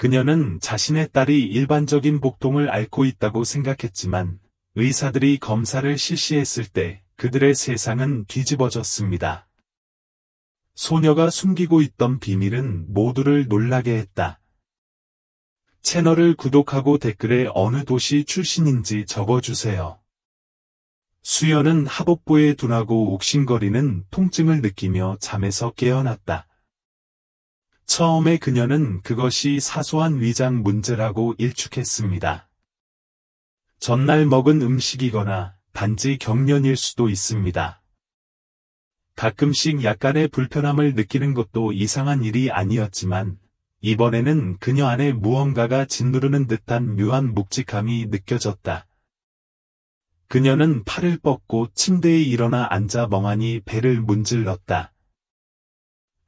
그녀는 자신의 딸이 일반적인 복통을 앓고 있다고 생각했지만 의사들이 검사를 실시했을 때 그들의 세상은 뒤집어졌습니다. 소녀가 숨기고 있던 비밀은 모두를 놀라게 했다. 채널을 구독하고 댓글에 어느 도시 출신인지 적어주세요. 수연은 하복부에 둔하고 욱신거리는 통증을 느끼며 잠에서 깨어났다. 처음에 그녀는 그것이 사소한 위장 문제라고 일축했습니다. 전날 먹은 음식이거나 단지 경련일 수도 있습니다. 가끔씩 약간의 불편함을 느끼는 것도 이상한 일이 아니었지만 이번에는 그녀 안에 무언가가 짓누르는 듯한 묘한 묵직함이 느껴졌다. 그녀는 팔을 뻗고 침대에 일어나 앉아 멍하니 배를 문질렀다.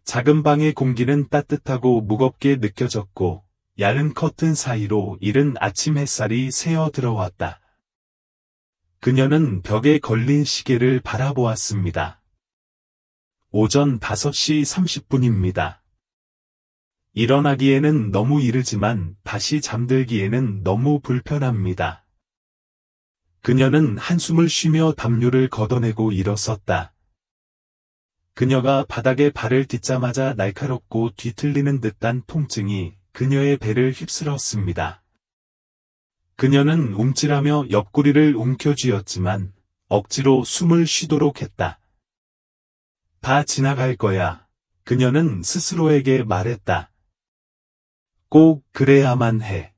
작은 방의 공기는 따뜻하고 무겁게 느껴졌고 야른 커튼 사이로 이른 아침 햇살이 새어 들어왔다. 그녀는 벽에 걸린 시계를 바라보았습니다. 오전 5시 30분입니다. 일어나기에는 너무 이르지만 다시 잠들기에는 너무 불편합니다. 그녀는 한숨을 쉬며 담요를 걷어내고 일어섰다. 그녀가 바닥에 발을 딛자마자 날카롭고 뒤틀리는 듯한 통증이 그녀의 배를 휩쓸었습니다. 그녀는 움찔하며 옆구리를 움켜쥐었지만 억지로 숨을 쉬도록 했다. 다 지나갈 거야. 그녀는 스스로에게 말했다. 꼭 그래야만 해.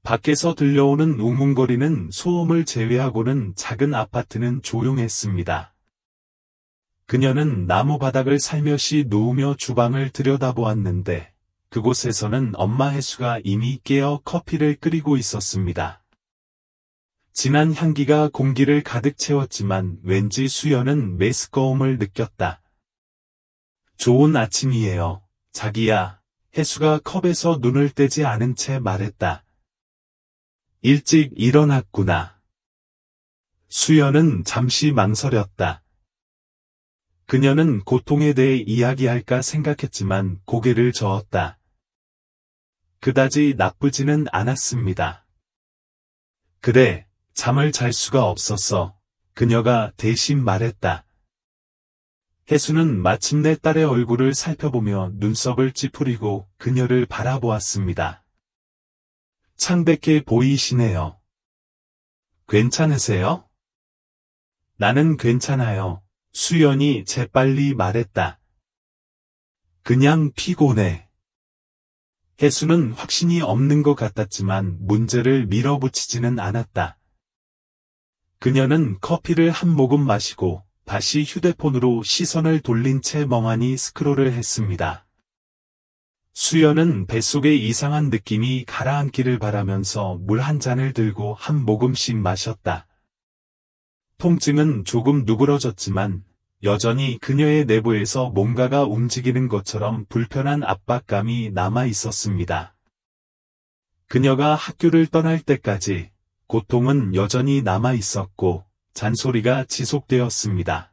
밖에서 들려오는 웅웅거리는 소음을 제외하고는 작은 아파트는 조용했습니다. 그녀는 나무 바닥을 살며시 누우며 주방을 들여다보았는데 그곳에서는 엄마 혜수가 이미 깨어 커피를 끓이고 있었습니다. 진한 향기가 공기를 가득 채웠지만 왠지 수연은 메스꺼움을 느꼈다. 좋은 아침이에요, 자기야. 혜수가 컵에서 눈을 떼지 않은 채 말했다. 일찍 일어났구나. 수연은 잠시 망설였다. 그녀는 고통에 대해 이야기할까 생각했지만 고개를 저었다. 그다지 나쁘지는 않았습니다. 그래, 잠을 잘 수가 없었어. 그녀가 대신 말했다. 혜수는 마침내 딸의 얼굴을 살펴보며 눈썹을 찌푸리고 그녀를 바라보았습니다. 창백해 보이시네요. 괜찮으세요? 나는 괜찮아요. 수연이 재빨리 말했다. 그냥 피곤해. 혜수는 확신이 없는 것 같았지만 문제를 밀어붙이지는 않았다. 그녀는 커피를 한 모금 마시고 다시 휴대폰으로 시선을 돌린 채 멍하니 스크롤을 했습니다. 수연은 뱃속에 이상한 느낌이 가라앉기를 바라면서 물 한 잔을 들고 한 모금씩 마셨다. 통증은 조금 누그러졌지만 여전히 그녀의 내부에서 뭔가가 움직이는 것처럼 불편한 압박감이 남아 있었습니다. 그녀가 학교를 떠날 때까지 고통은 여전히 남아 있었고 잔소리가 지속되었습니다.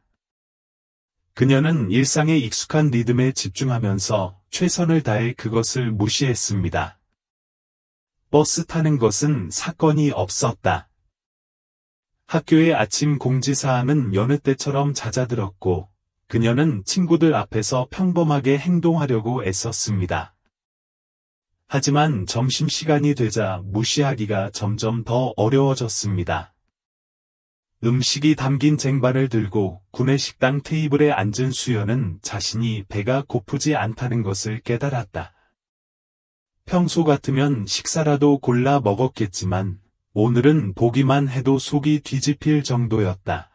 그녀는 일상의 익숙한 리듬에 집중하면서 최선을 다해 그것을 무시했습니다. 버스 타는 것은 사건이 없었다. 학교의 아침 공지사항은 여느 때처럼 잦아들었고 그녀는 친구들 앞에서 평범하게 행동하려고 애썼습니다. 하지만 점심시간이 되자 무시하기가 점점 더 어려워졌습니다. 음식이 담긴 쟁반을 들고 구내식당 테이블에 앉은 수연은 자신이 배가 고프지 않다는 것을 깨달았다. 평소 같으면 식사라도 골라 먹었겠지만 오늘은 보기만 해도 속이 뒤집힐 정도였다.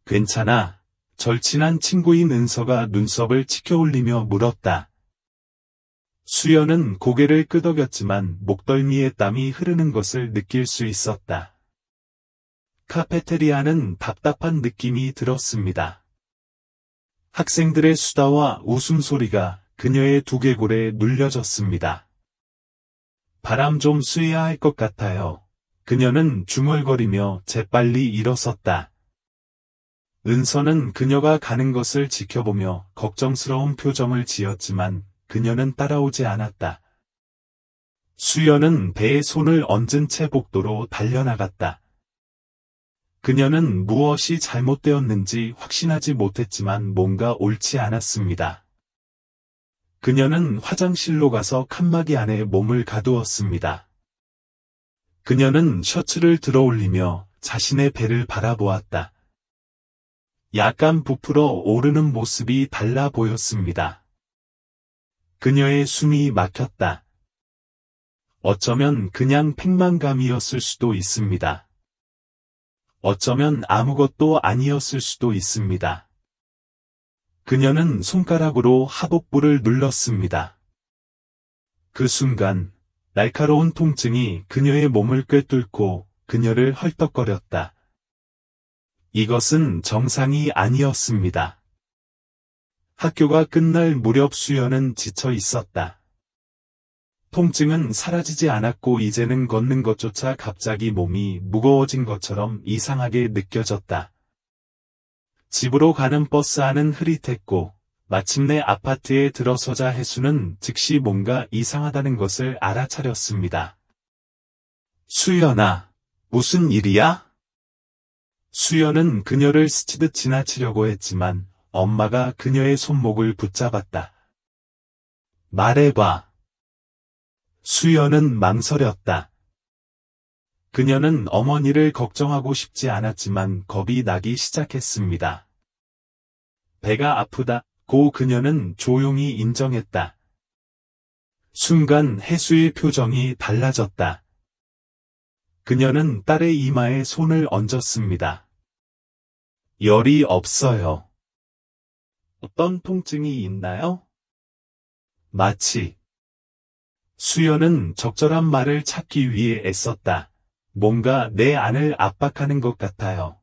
괜찮아. 절친한 친구인 은서가 눈썹을 치켜올리며 물었다. 수연은 고개를 끄덕였지만 목덜미에 땀이 흐르는 것을 느낄 수 있었다. 카페테리아는 답답한 느낌이 들었습니다. 학생들의 수다와 웃음소리가 그녀의 두개골에 눌려졌습니다. 바람 좀 쐬야 할 것 같아요. 그녀는 중얼거리며 재빨리 일어섰다. 은서는 그녀가 가는 것을 지켜보며 걱정스러운 표정을 지었지만 그녀는 따라오지 않았다. 수연은 배에 손을 얹은 채 복도로 달려나갔다. 그녀는 무엇이 잘못되었는지 확신하지 못했지만 뭔가 옳지 않았습니다. 그녀는 화장실로 가서 칸막이 안에 몸을 가두었습니다. 그녀는 셔츠를 들어올리며 자신의 배를 바라보았다. 약간 부풀어 오르는 모습이 달라 보였습니다. 그녀의 숨이 막혔다. 어쩌면 그냥 팽만감이었을 수도 있습니다. 어쩌면 아무것도 아니었을 수도 있습니다. 그녀는 손가락으로 하복부를 눌렀습니다. 그 순간 날카로운 통증이 그녀의 몸을 꿰뚫고 그녀를 헐떡거렸다. 이것은 정상이 아니었습니다. 학교가 끝날 무렵 수연은 지쳐 있었다. 통증은 사라지지 않았고 이제는 걷는 것조차 갑자기 몸이 무거워진 것처럼 이상하게 느껴졌다. 집으로 가는 버스 안은 흐릿했고 마침내 아파트에 들어서자 혜수는 즉시 뭔가 이상하다는 것을 알아차렸습니다. 수연아, 무슨 일이야? 수연은 그녀를 스치듯 지나치려고 했지만 엄마가 그녀의 손목을 붙잡았다. 말해봐. 수연은 망설였다. 그녀는 어머니를 걱정하고 싶지 않았지만 겁이 나기 시작했습니다. 배가 아프다고 그녀는 조용히 인정했다. 순간 혜수의 표정이 달라졌다. 그녀는 딸의 이마에 손을 얹었습니다. 열이 없어요. 어떤 통증이 있나요? 마치. 수연은 적절한 말을 찾기 위해 애썼다. 뭔가 내 안을 압박하는 것 같아요.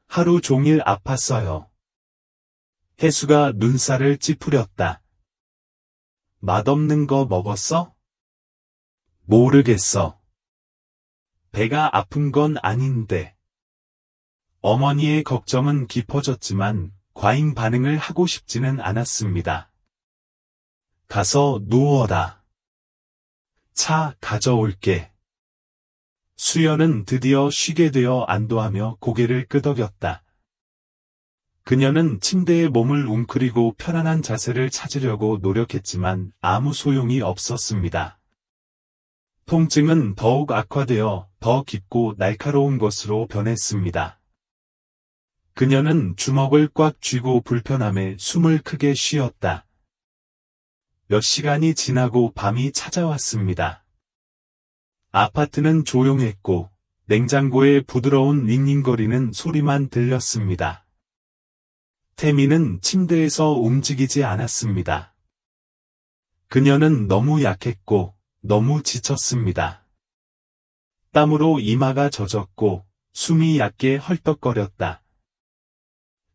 하루 종일 아팠어요. 혜수가 눈살을 찌푸렸다. 맛없는 거 먹었어? 모르겠어. 배가 아픈 건 아닌데. 어머니의 걱정은 깊어졌지만 과잉 반응을 하고 싶지는 않았습니다. 가서 누워라. 차 가져올게. 수연은 드디어 쉬게 되어 안도하며 고개를 끄덕였다. 그녀는 침대에 몸을 웅크리고 편안한 자세를 찾으려고 노력했지만 아무 소용이 없었습니다. 통증은 더욱 악화되어 더 깊고 날카로운 것으로 변했습니다. 그녀는 주먹을 꽉 쥐고 불편함에 숨을 크게 쉬었다. 몇 시간이 지나고 밤이 찾아왔습니다. 아파트는 조용했고 냉장고의 부드러운 윙윙거리는 소리만 들렸습니다. 태미는 침대에서 움직이지 않았습니다. 그녀는 너무 약했고 너무 지쳤습니다. 땀으로 이마가 젖었고 숨이 얕게 헐떡거렸다.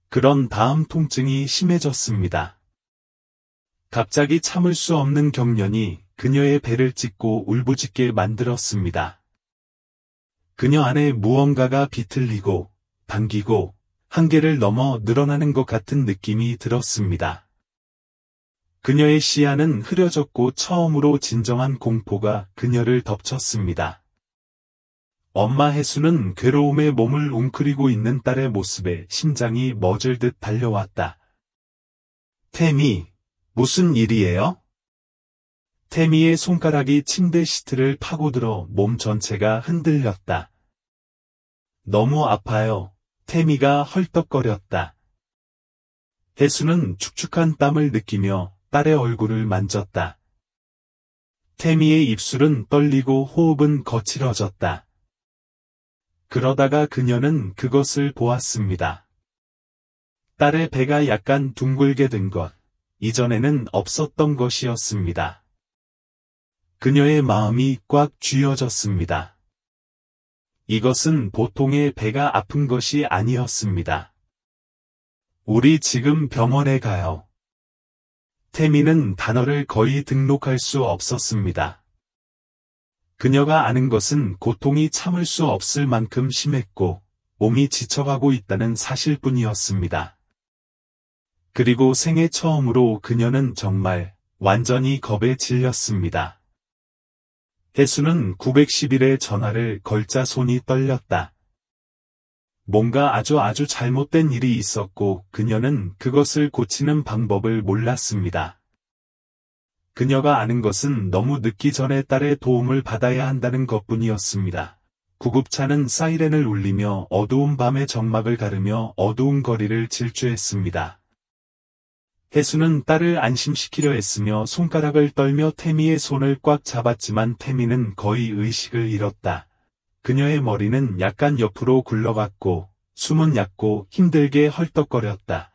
그런 다음 통증이 심해졌습니다. 갑자기 참을 수 없는 경련이 그녀의 배를 찢고 울부짖게 만들었습니다. 그녀 안에 무언가가 비틀리고 당기고 한계를 넘어 늘어나는 것 같은 느낌이 들었습니다. 그녀의 시야는 흐려졌고 처음으로 진정한 공포가 그녀를 덮쳤습니다. 엄마 혜수는 괴로움에 몸을 웅크리고 있는 딸의 모습에 심장이 멎을 듯 달려왔다. 태미, 무슨 일이에요? 태미의 손가락이 침대 시트를 파고들어 몸 전체가 흔들렸다. 너무 아파요. 태미가 헐떡거렸다. 혜수는 축축한 땀을 느끼며 딸의 얼굴을 만졌다. 태미의 입술은 떨리고 호흡은 거칠어졌다. 그러다가 그녀는 그것을 보았습니다. 딸의 배가 약간 둥글게 된 것, 이전에는 없었던 것이었습니다. 그녀의 마음이 꽉 쥐어졌습니다. 이것은 보통의 배가 아픈 것이 아니었습니다. 우리 지금 병원에 가요. 태미는 단어를 거의 등록할 수 없었습니다. 그녀가 아는 것은 고통이 참을 수 없을 만큼 심했고 몸이 지쳐가고 있다는 사실뿐이었습니다. 그리고 생애 처음으로 그녀는 정말 완전히 겁에 질렸습니다. 혜수는 911에 전화를 걸자 손이 떨렸다. 뭔가 아주 잘못된 일이 있었고 그녀는 그것을 고치는 방법을 몰랐습니다. 그녀가 아는 것은 너무 늦기 전에 딸의 도움을 받아야 한다는 것뿐이었습니다. 구급차는 사이렌을 울리며 어두운 밤의 적막을 가르며 어두운 거리를 질주했습니다. 혜수는 딸을 안심시키려 했으며 손가락을 떨며 태미의 손을 꽉 잡았지만 태미는 거의 의식을 잃었다. 그녀의 머리는 약간 옆으로 굴러갔고 숨은 얕고 힘들게 헐떡거렸다.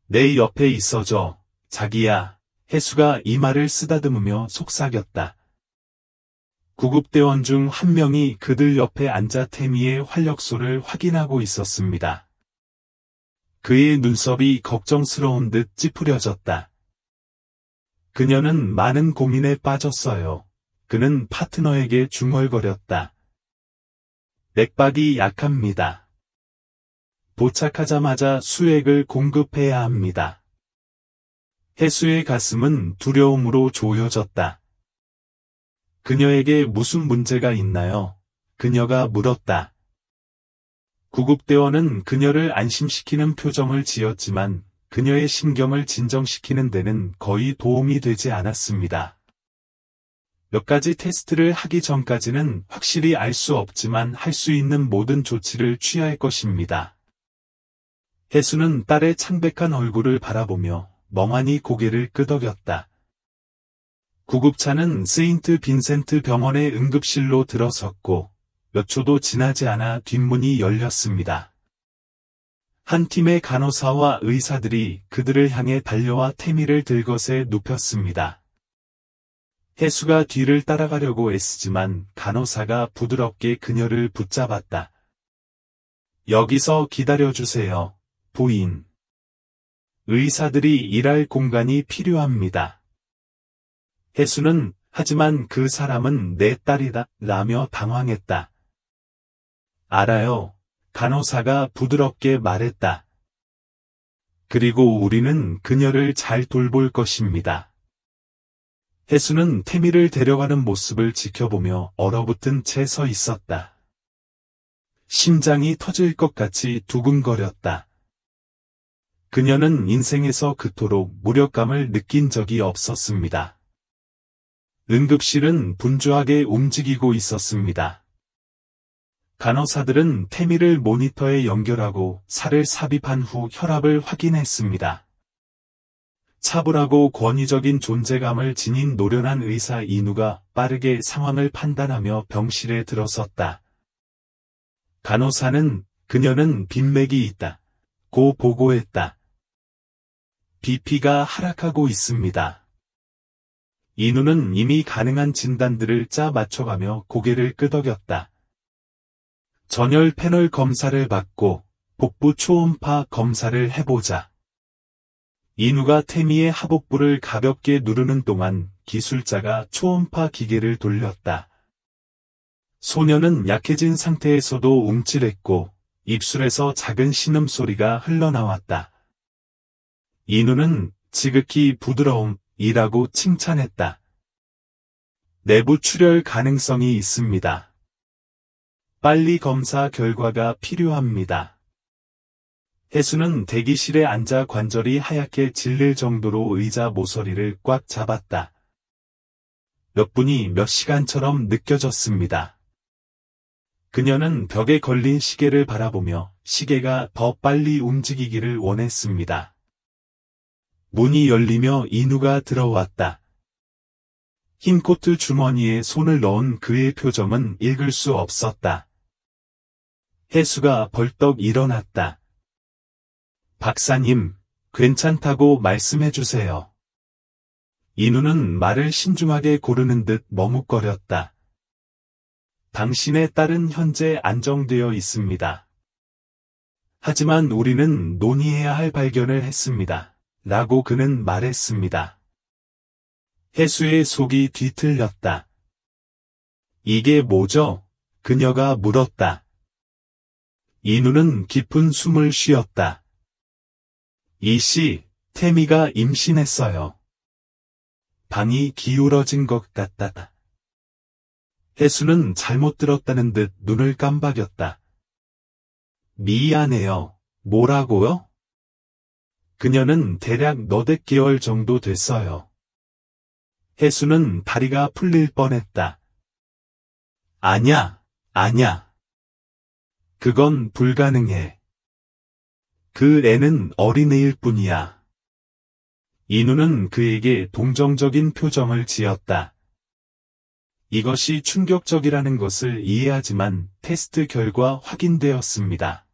내 옆에 있어줘, 자기야. 혜수가 이 말을 쓰다듬으며 속삭였다. 구급대원 중 한 명이 그들 옆에 앉아 태미의 활력소를 확인하고 있었습니다. 그의 눈썹이 걱정스러운 듯 찌푸려졌다. 그녀는 많은 고민에 빠졌어요. 그는 파트너에게 중얼거렸다. 맥박이 약합니다. 도착하자마자 수액을 공급해야 합니다. 혜수의 가슴은 두려움으로 조여졌다. 그녀에게 무슨 문제가 있나요? 그녀가 물었다. 구급대원은 그녀를 안심시키는 표정을 지었지만 그녀의 심경을 진정시키는 데는 거의 도움이 되지 않았습니다. 몇 가지 테스트를 하기 전까지는 확실히 알 수 없지만 할 수 있는 모든 조치를 취할 것입니다. 혜수는 딸의 창백한 얼굴을 바라보며 멍하니 고개를 끄덕였다. 구급차는 세인트 빈센트 병원의 응급실로 들어섰고 몇 초도 지나지 않아 뒷문이 열렸습니다. 한 팀의 간호사와 의사들이 그들을 향해 달려와 태미를 들것에 눕혔습니다. 혜수가 뒤를 따라가려고 애쓰지만 간호사가 부드럽게 그녀를 붙잡았다. 여기서 기다려주세요, 부인. 의사들이 일할 공간이 필요합니다. 혜수는 하지만 그 사람은 내 딸이다 라며 당황했다. 알아요. 간호사가 부드럽게 말했다. 그리고 우리는 그녀를 잘 돌볼 것입니다. 혜수는 태미를 데려가는 모습을 지켜보며 얼어붙은 채 서 있었다. 심장이 터질 것 같이 두근거렸다. 그녀는 인생에서 그토록 무력감을 느낀 적이 없었습니다. 응급실은 분주하게 움직이고 있었습니다. 간호사들은 태미를 모니터에 연결하고 살을 삽입한 후 혈압을 확인했습니다. 차분하고 권위적인 존재감을 지닌 노련한 의사 이누가 빠르게 상황을 판단하며 병실에 들어섰다. 간호사는 그녀는 빈맥이 있다 고 보고했다. BP가 하락하고 있습니다. 이누는 이미 가능한 진단들을 짜 맞춰가며 고개를 끄덕였다. 전열 패널 검사를 받고 복부 초음파 검사를 해보자. 이누가 태미의 하복부를 가볍게 누르는 동안 기술자가 초음파 기계를 돌렸다. 소녀는 약해진 상태에서도 움찔했고 입술에서 작은 신음소리가 흘러나왔다. 이누는 지극히 부드러움이라고 칭찬했다. 내부 출혈 가능성이 있습니다. 빨리 검사 결과가 필요합니다. 혜수는 대기실에 앉아 관절이 하얗게 질릴 정도로 의자 모서리를 꽉 잡았다. 몇 분이 몇 시간처럼 느껴졌습니다. 그녀는 벽에 걸린 시계를 바라보며 시계가 더 빨리 움직이기를 원했습니다. 문이 열리며 이누가 들어왔다. 흰 코트 주머니에 손을 넣은 그의 표정은 읽을 수 없었다. 혜수가 벌떡 일어났다. 박사님, 괜찮다고 말씀해주세요. 이누는 말을 신중하게 고르는 듯 머뭇거렸다. 당신의 딸은 현재 안정되어 있습니다. 하지만 우리는 논의해야 할 발견을 했습니다. 라고 그는 말했습니다. 혜수의 속이 뒤틀렸다. 이게 뭐죠? 그녀가 물었다. 이누는 깊은 숨을 쉬었다. 이씨, 태미가 임신했어요. 방이 기울어진 것 같다. 혜수는 잘못 들었다는 듯 눈을 깜박였다. 미안해요. 뭐라고요? 그녀는 대략 너댓 개월 정도 됐어요. 혜수는 다리가 풀릴 뻔했다. 아냐, 아냐. 그건 불가능해. 그 애는 어린애일 뿐이야. 인우는 그에게 동정적인 표정을 지었다. 이것이 충격적이라는 것을 이해하지만 테스트 결과 확인되었습니다.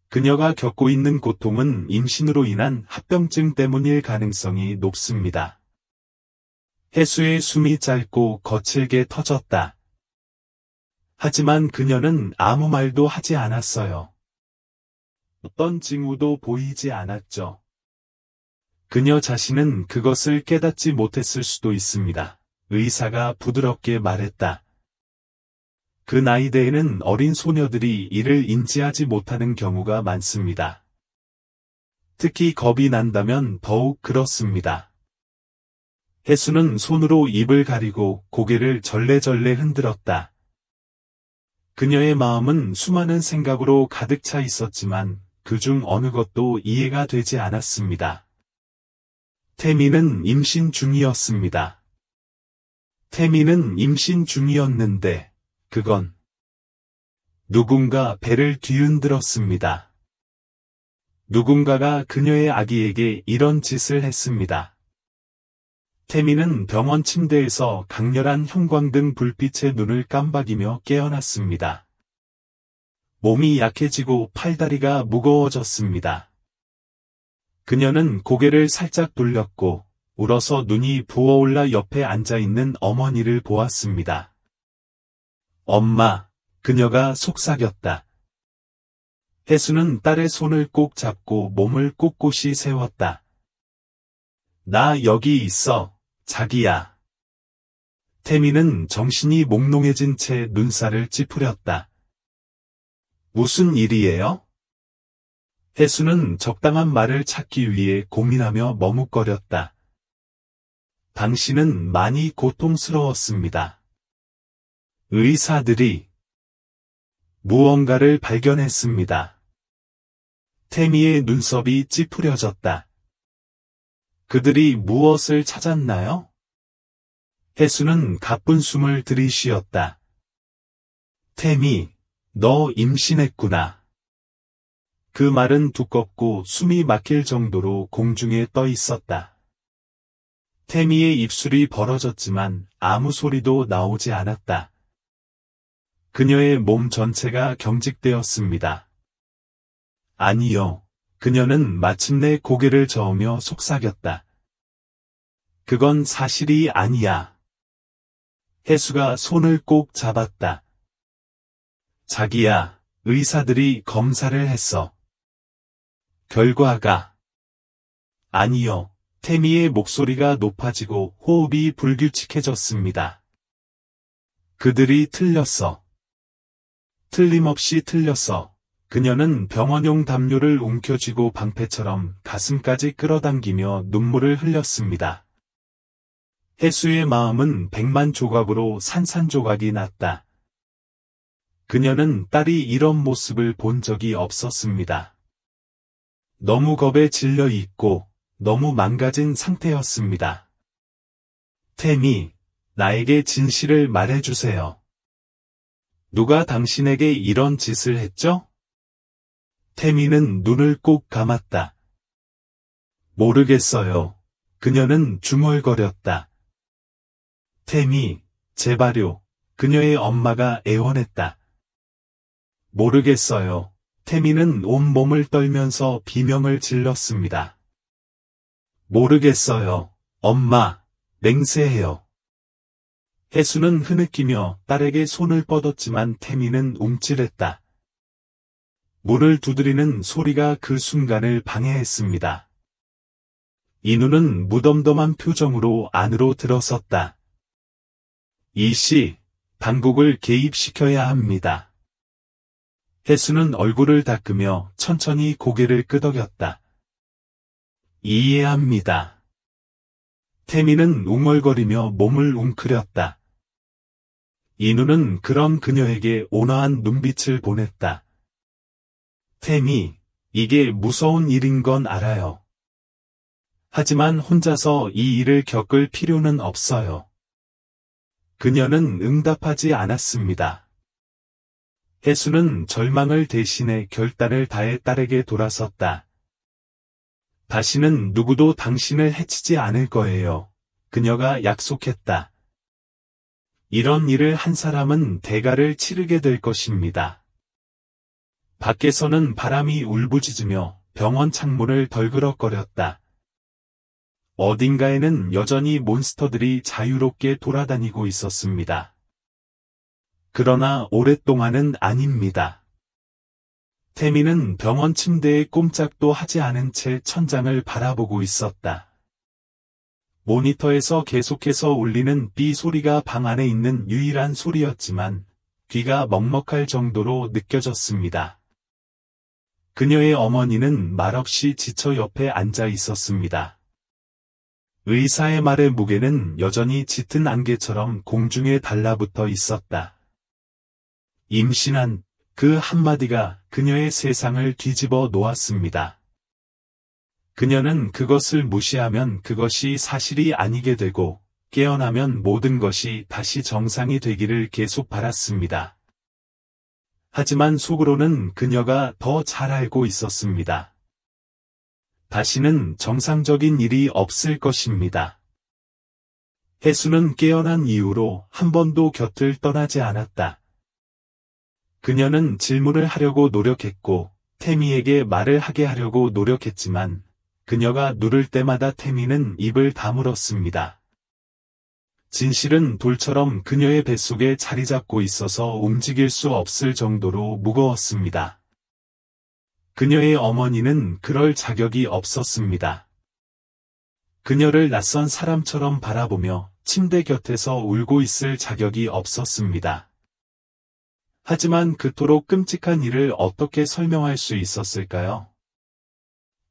그녀가 겪고 있는 고통은 임신으로 인한 합병증 때문일 가능성이 높습니다. 혜수의 숨이 짧고 거칠게 터졌다. 하지만 그녀는 아무 말도 하지 않았어요. 어떤 징후도 보이지 않았죠. 그녀 자신은 그것을 깨닫지 못했을 수도 있습니다. 의사가 부드럽게 말했다. 그 나이대에는 어린 소녀들이 이를 인지하지 못하는 경우가 많습니다. 특히 겁이 난다면 더욱 그렇습니다. 혜수는 손으로 입을 가리고 고개를 절레절레 흔들었다. 그녀의 마음은 수많은 생각으로 가득 차 있었지만 그중 어느 것도 이해가 되지 않았습니다. 태미는 임신 중이었습니다. 태미는 임신 중이었는데 그건 누군가 배를 뒤흔들었습니다. 누군가가 그녀의 아기에게 이런 짓을 했습니다. 태미는 병원 침대에서 강렬한 형광등 불빛에 눈을 깜박이며 깨어났습니다. 몸이 약해지고 팔다리가 무거워졌습니다. 그녀는 고개를 살짝 돌렸고 울어서 눈이 부어올라 옆에 앉아있는 어머니를 보았습니다. 엄마, 그녀가 속삭였다. 혜수는 딸의 손을 꼭 잡고 몸을 꼿꼿이 세웠다. 나 여기 있어, 자기야. 태미는 정신이 몽롱해진 채 눈살을 찌푸렸다. 무슨 일이에요? 혜수는 적당한 말을 찾기 위해 고민하며 머뭇거렸다. 당신은 많이 고통스러웠습니다. 의사들이 무언가를 발견했습니다. 태미의 눈썹이 찌푸려졌다. 그들이 무엇을 찾았나요? 혜수는 가쁜 숨을 들이쉬었다. 태미, 너 임신했구나. 그 말은 두껍고 숨이 막힐 정도로 공중에 떠 있었다. 태미의 입술이 벌어졌지만 아무 소리도 나오지 않았다. 그녀의 몸 전체가 경직되었습니다. 아니요. 그녀는 마침내 고개를 저으며 속삭였다. 그건 사실이 아니야. 혜수가 손을 꼭 잡았다. 자기야, 의사들이 검사를 했어. 결과가 아니요. 태미의 목소리가 높아지고 호흡이 불규칙해졌습니다. 그들이 틀렸어. 틀림없이 틀렸어. 그녀는 병원용 담요를 움켜쥐고 방패처럼 가슴까지 끌어당기며 눈물을 흘렸습니다. 혜수의 마음은 100만 조각으로 산산조각이 났다. 그녀는 딸이 이런 모습을 본 적이 없었습니다. 너무 겁에 질려 있고 너무 망가진 상태였습니다. 태미, 나에게 진실을 말해주세요. 누가 당신에게 이런 짓을 했죠? 태미는 눈을 꼭 감았다. 모르겠어요. 그녀는 중얼거렸다. 태미, 제발요. 그녀의 엄마가 애원했다. 모르겠어요. 태미는 온몸을 떨면서 비명을 질렀습니다. 모르겠어요. 엄마, 맹세해요. 혜수는 흐느끼며 딸에게 손을 뻗었지만 태미는 움찔했다. 문을 두드리는 소리가 그 순간을 방해했습니다. 인우는 무덤덤한 표정으로 안으로 들어섰다. 이씨, 당국을 개입시켜야 합니다. 혜수는 얼굴을 닦으며 천천히 고개를 끄덕였다. 이해합니다. 태미는 웅얼거리며 몸을 웅크렸다. 인우는 그런 그녀에게 온화한 눈빛을 보냈다. 태미, 이게 무서운 일인 건 알아요. 하지만 혼자서 이 일을 겪을 필요는 없어요. 그녀는 응답하지 않았습니다. 해수는 절망을 대신해 결단을 다해 딸에게 돌아섰다. 다시는 누구도 당신을 해치지 않을 거예요. 그녀가 약속했다. 이런 일을 한 사람은 대가를 치르게 될 것입니다. 밖에서는 바람이 울부짖으며 병원 창문을 덜그럭거렸다. 어딘가에는 여전히 몬스터들이 자유롭게 돌아다니고 있었습니다. 그러나 오랫동안은 아닙니다. 태미는 병원 침대에 꼼짝도 하지 않은 채 천장을 바라보고 있었다. 모니터에서 계속해서 울리는 삐 소리가 방 안에 있는 유일한 소리였지만 귀가 먹먹할 정도로 느껴졌습니다. 그녀의 어머니는 말없이 지쳐 옆에 앉아 있었습니다. 의사의 말의 무게는 여전히 짙은 안개처럼 공중에 달라붙어 있었다. 임신한 그 한마디가 그녀의 세상을 뒤집어 놓았습니다. 그녀는 그것을 무시하면 그것이 사실이 아니게 되고 깨어나면 모든 것이 다시 정상이 되기를 계속 바랐습니다. 하지만 속으로는 그녀가 더 잘 알고 있었습니다. 다시는 정상적인 일이 없을 것입니다. 해수는 깨어난 이후로 한 번도 곁을 떠나지 않았다. 그녀는 질문을 하려고 노력했고 태미에게 말을 하게 하려고 노력했지만 그녀가 누를 때마다 태미는 입을 다물었습니다. 진실은 돌처럼 그녀의 뱃속에 자리 잡고 있어서 움직일 수 없을 정도로 무거웠습니다. 그녀의 어머니는 그럴 자격이 없었습니다. 그녀를 낯선 사람처럼 바라보며 침대 곁에서 울고 있을 자격이 없었습니다. 하지만 그토록 끔찍한 일을 어떻게 설명할 수 있었을까요?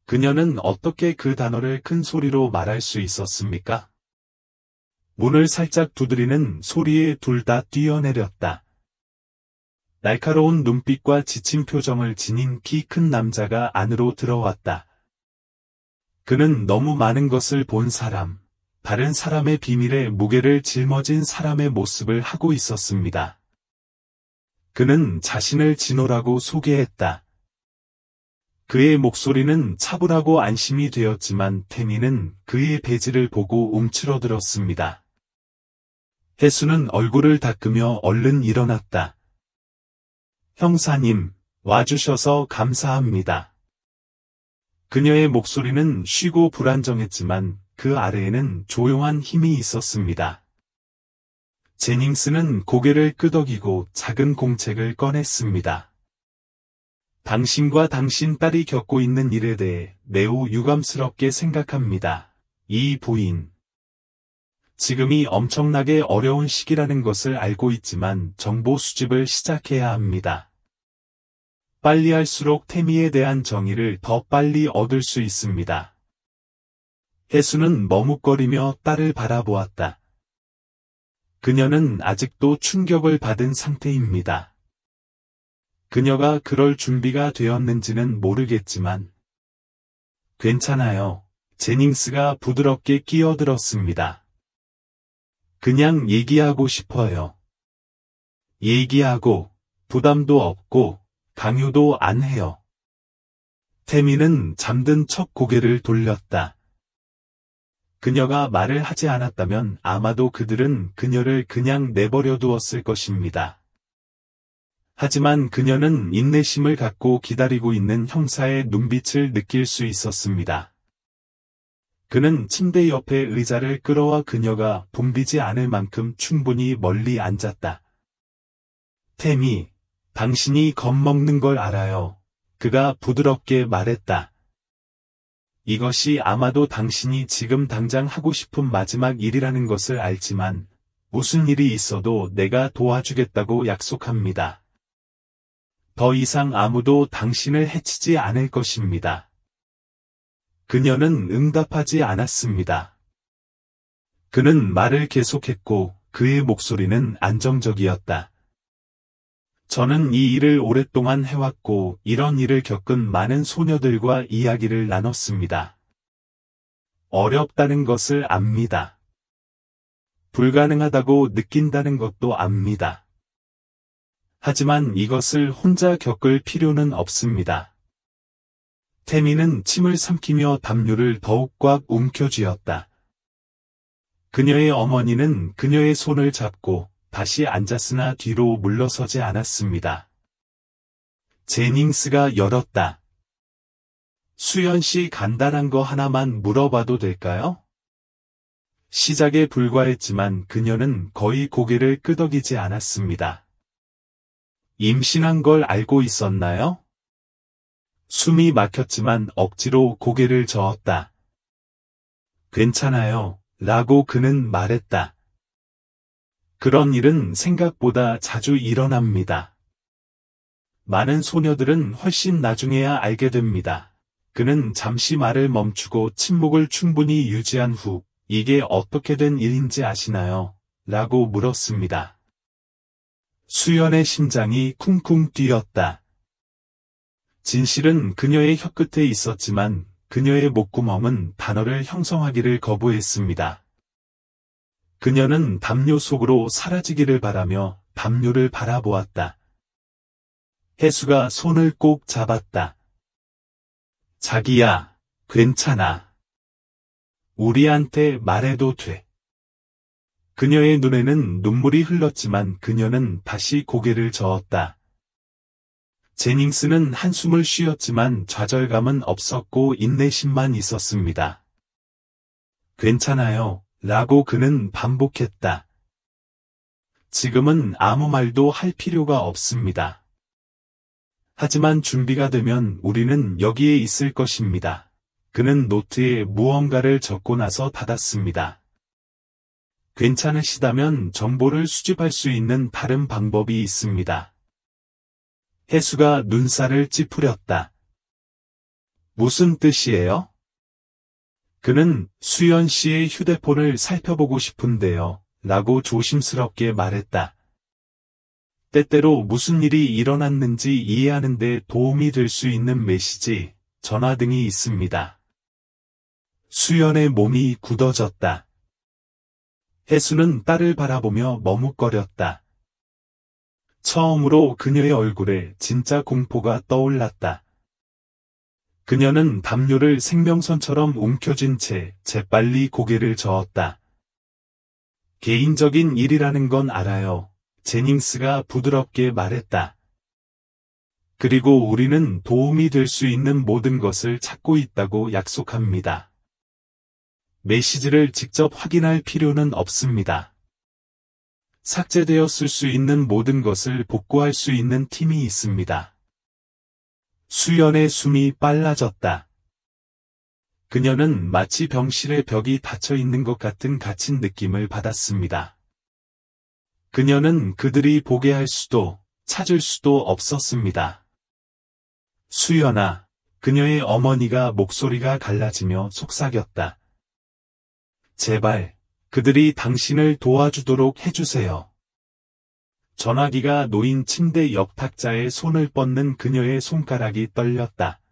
그녀는 어떻게 그 단어를 큰 소리로 말할 수 있었습니까? 문을 살짝 두드리는 소리에 둘 다 뛰어내렸다. 날카로운 눈빛과 지친 표정을 지닌 키 큰 남자가 안으로 들어왔다. 그는 너무 많은 것을 본 사람, 다른 사람의 비밀에 무게를 짊어진 사람의 모습을 하고 있었습니다. 그는 자신을 진호라고 소개했다. 그의 목소리는 차분하고 안심이 되었지만 태미는 그의 배지를 보고 움츠러들었습니다. 해수는 얼굴을 닦으며 얼른 일어났다. 형사님, 와주셔서 감사합니다. 그녀의 목소리는 쉬고 불안정했지만 그 아래에는 조용한 힘이 있었습니다. 제닝스는 고개를 끄덕이고 작은 공책을 꺼냈습니다. 당신과 당신 딸이 겪고 있는 일에 대해 매우 유감스럽게 생각합니다. 이 부인. 지금이 엄청나게 어려운 시기라는 것을 알고 있지만 정보 수집을 시작해야 합니다. 빨리 할수록 태미에 대한 정의를 더 빨리 얻을 수 있습니다. 해수는 머뭇거리며 딸을 바라보았다. 그녀는 아직도 충격을 받은 상태입니다. 그녀가 그럴 준비가 되었는지는 모르겠지만 괜찮아요. 제닝스가 부드럽게 끼어들었습니다. 그냥 얘기하고 싶어요. 얘기하고 부담도 없고 강요도 안 해요. 태미는 잠든 척 고개를 돌렸다. 그녀가 말을 하지 않았다면 아마도 그들은 그녀를 그냥 내버려 두었을 것입니다. 하지만 그녀는 인내심을 갖고 기다리고 있는 형사의 눈빛을 느낄 수 있었습니다. 그는 침대 옆에 의자를 끌어와 그녀가 붐비지 않을 만큼 충분히 멀리 앉았다. 태미, 당신이 겁먹는 걸 알아요. 그가 부드럽게 말했다. 이것이 아마도 당신이 지금 당장 하고 싶은 마지막 일이라는 것을 알지만 무슨 일이 있어도 내가 도와주겠다고 약속합니다. 더 이상 아무도 당신을 해치지 않을 것입니다. 그녀는 응답하지 않았습니다. 그는 말을 계속했고 그의 목소리는 안정적이었다. 저는 이 일을 오랫동안 해왔고 이런 일을 겪은 많은 소녀들과 이야기를 나눴습니다. 어렵다는 것을 압니다. 불가능하다고 느낀다는 것도 압니다. 하지만 이것을 혼자 겪을 필요는 없습니다. 태미는 침을 삼키며 담요를 더욱 꽉 움켜쥐었다. 그녀의 어머니는 그녀의 손을 잡고 다시 앉았으나 뒤로 물러서지 않았습니다. 제닝스가 열었다. 수연 씨, 간단한 거 하나만 물어봐도 될까요? 시작에 불과했지만 그녀는 거의 고개를 끄덕이지 않았습니다. 임신한 걸 알고 있었나요? 숨이 막혔지만 억지로 고개를 저었다. 괜찮아요, 라고 그는 말했다. 그런 일은 생각보다 자주 일어납니다. 많은 소녀들은 훨씬 나중에야 알게 됩니다. 그는 잠시 말을 멈추고 침묵을 충분히 유지한 후, 이게 어떻게 된 일인지 아시나요? 라고 물었습니다. 수연의 심장이 쿵쿵 뛰었다. 진실은 그녀의 혀끝에 있었지만 그녀의 목구멍은 단어를 형성하기를 거부했습니다. 그녀는 담요 속으로 사라지기를 바라며 담요를 바라보았다. 혜수가 손을 꼭 잡았다. 자기야, 괜찮아. 우리한테 말해도 돼. 그녀의 눈에는 눈물이 흘렀지만 그녀는 다시 고개를 저었다. 제닝스는 한숨을 쉬었지만 좌절감은 없었고 인내심만 있었습니다. 괜찮아요, 라고 그는 반복했다. 지금은 아무 말도 할 필요가 없습니다. 하지만 준비가 되면 우리는 여기에 있을 것입니다. 그는 노트에 무언가를 적고 나서 닫았습니다. 괜찮으시다면 정보를 수집할 수 있는 다른 방법이 있습니다. 혜수가 눈살을 찌푸렸다. 무슨 뜻이에요? 그는 수연 씨의 휴대폰을 살펴보고 싶은데요, 라고 조심스럽게 말했다. 때때로 무슨 일이 일어났는지 이해하는 데 도움이 될 수 있는 메시지, 전화 등이 있습니다. 수연의 몸이 굳어졌다. 혜수는 딸을 바라보며 머뭇거렸다. 처음으로 그녀의 얼굴에 진짜 공포가 떠올랐다. 그녀는 담요를 생명선처럼 움켜쥔 채 재빨리 고개를 저었다. 개인적인 일이라는 건 알아요. 제닝스가 부드럽게 말했다. 그리고 우리는 도움이 될 수 있는 모든 것을 찾고 있다고 약속합니다. 메시지를 직접 확인할 필요는 없습니다. 삭제되었을 수 있는 모든 것을 복구할 수 있는 팀이 있습니다. 수연의 숨이 빨라졌다. 그녀는 마치 병실의 벽이 닫혀 있는 것 같은 갇힌 느낌을 받았습니다. 그녀는 그들이 보게 할 수도, 찾을 수도 없었습니다. 수연아, 그녀의 어머니가 목소리가 갈라지며 속삭였다. 제발, 그들이 당신을 도와주도록 해주세요. 전화기가 놓인 침대 옆 탁자에 손을 뻗는 그녀의 손가락이 떨렸다.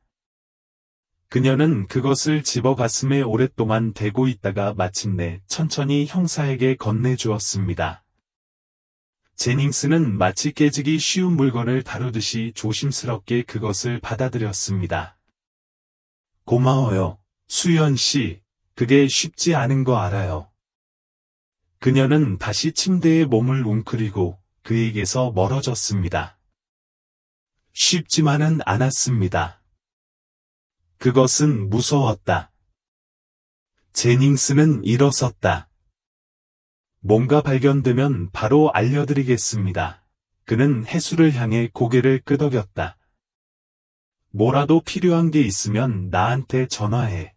그녀는 그것을 집어 가슴에 오랫동안 대고 있다가 마침내 천천히 형사에게 건네주었습니다. 제닝스는 마치 깨지기 쉬운 물건을 다루듯이 조심스럽게 그것을 받아들였습니다. 고마워요, 수연 씨. 그게 쉽지 않은 거 알아요. 그녀는 다시 침대에 몸을 웅크리고 그에게서 멀어졌습니다. 쉽지만은 않았습니다. 그것은 무서웠다. 제닝스는 일어섰다. 뭔가 발견되면 바로 알려드리겠습니다. 그는 혜수를 향해 고개를 끄덕였다. 뭐라도 필요한 게 있으면 나한테 전화해.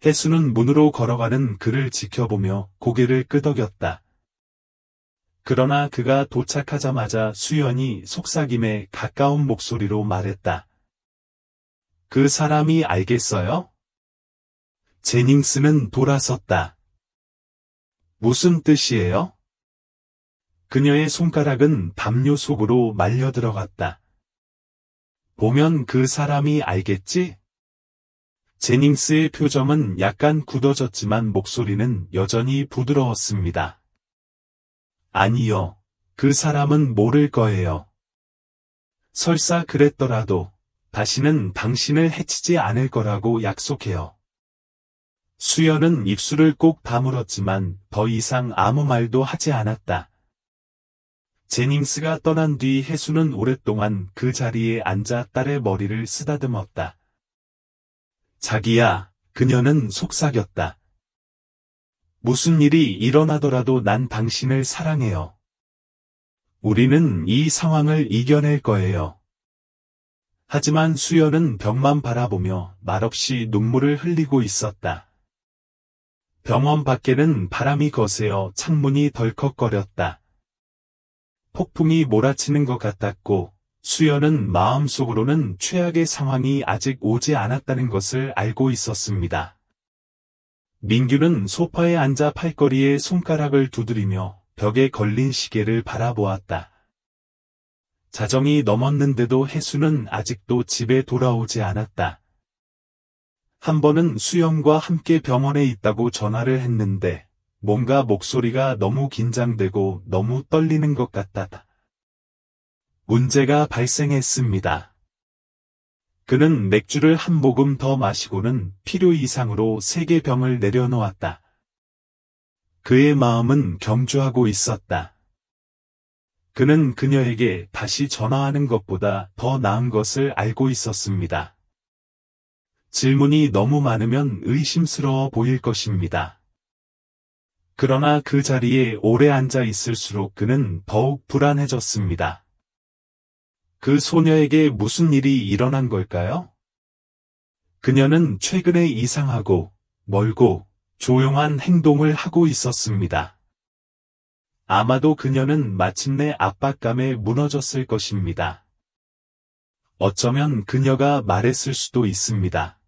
혜수는 문으로 걸어가는 그를 지켜보며 고개를 끄덕였다. 그러나 그가 도착하자마자 수연이 속삭임에 가까운 목소리로 말했다. 그 사람이 알겠어요? 제닝스는 돌아섰다. 무슨 뜻이에요? 그녀의 손가락은 담요 속으로 말려 들어갔다. 보면 그 사람이 알겠지? 제닝스의 표정은 약간 굳어졌지만 목소리는 여전히 부드러웠습니다. 아니요. 그 사람은 모를 거예요. 설사 그랬더라도 다시는 당신을 해치지 않을 거라고 약속해요. 수연은 입술을 꼭 다물었지만 더 이상 아무 말도 하지 않았다. 제닝스가 떠난 뒤 해수는 오랫동안 그 자리에 앉아 딸의 머리를 쓰다듬었다. 자기야, 그녀는 속삭였다. 무슨 일이 일어나더라도 난 당신을 사랑해요. 우리는 이 상황을 이겨낼 거예요. 하지만 수연은 벽만 바라보며 말없이 눈물을 흘리고 있었다. 병원 밖에는 바람이 거세어 창문이 덜컥거렸다. 폭풍이 몰아치는 것 같았고 수연은 마음속으로는 최악의 상황이 아직 오지 않았다는 것을 알고 있었습니다. 민규는 소파에 앉아 팔걸이에 손가락을 두드리며 벽에 걸린 시계를 바라보았다. 자정이 넘었는데도 해수는 아직도 집에 돌아오지 않았다. 한 번은 수영과 함께 병원에 있다고 전화를 했는데 뭔가 목소리가 너무 긴장되고 너무 떨리는 것 같았다. 문제가 발생했습니다. 그는 맥주를 한 모금 더 마시고는 필요 이상으로 3개 병을 내려놓았다. 그의 마음은 경주하고 있었다. 그는 그녀에게 다시 전화하는 것보다 더 나은 것을 알고 있었습니다. 질문이 너무 많으면 의심스러워 보일 것입니다. 그러나 그 자리에 오래 앉아 있을수록 그는 더욱 불안해졌습니다. 그 소녀에게 무슨 일이 일어난 걸까요? 그녀는 최근에 이상하고 멀고 조용한 행동을 하고 있었습니다. 아마도 그녀는 마침내 압박감에 무너졌을 것입니다. 어쩌면 그녀가 말했을 수도 있습니다.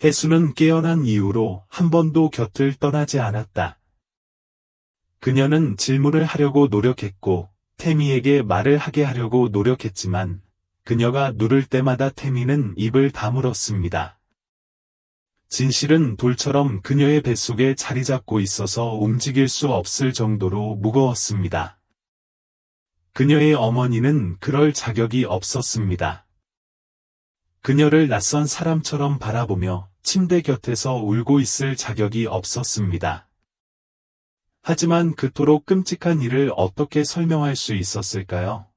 해수는 깨어난 이후로 한 번도 곁을 떠나지 않았다. 그녀는 질문을 하려고 노력했고 태미에게 말을 하게 하려고 노력했지만 그녀가 누를 때마다 태미는 입을 다물었습니다. 진실은 돌처럼 그녀의 뱃속에 자리 잡고 있어서 움직일 수 없을 정도로 무거웠습니다. 그녀의 어머니는 그럴 자격이 없었습니다. 그녀를 낯선 사람처럼 바라보며 침대 곁에서 울고 있을 자격이 없었습니다. 하지만 그토록 끔찍한 일을 어떻게 설명할 수 있었을까요?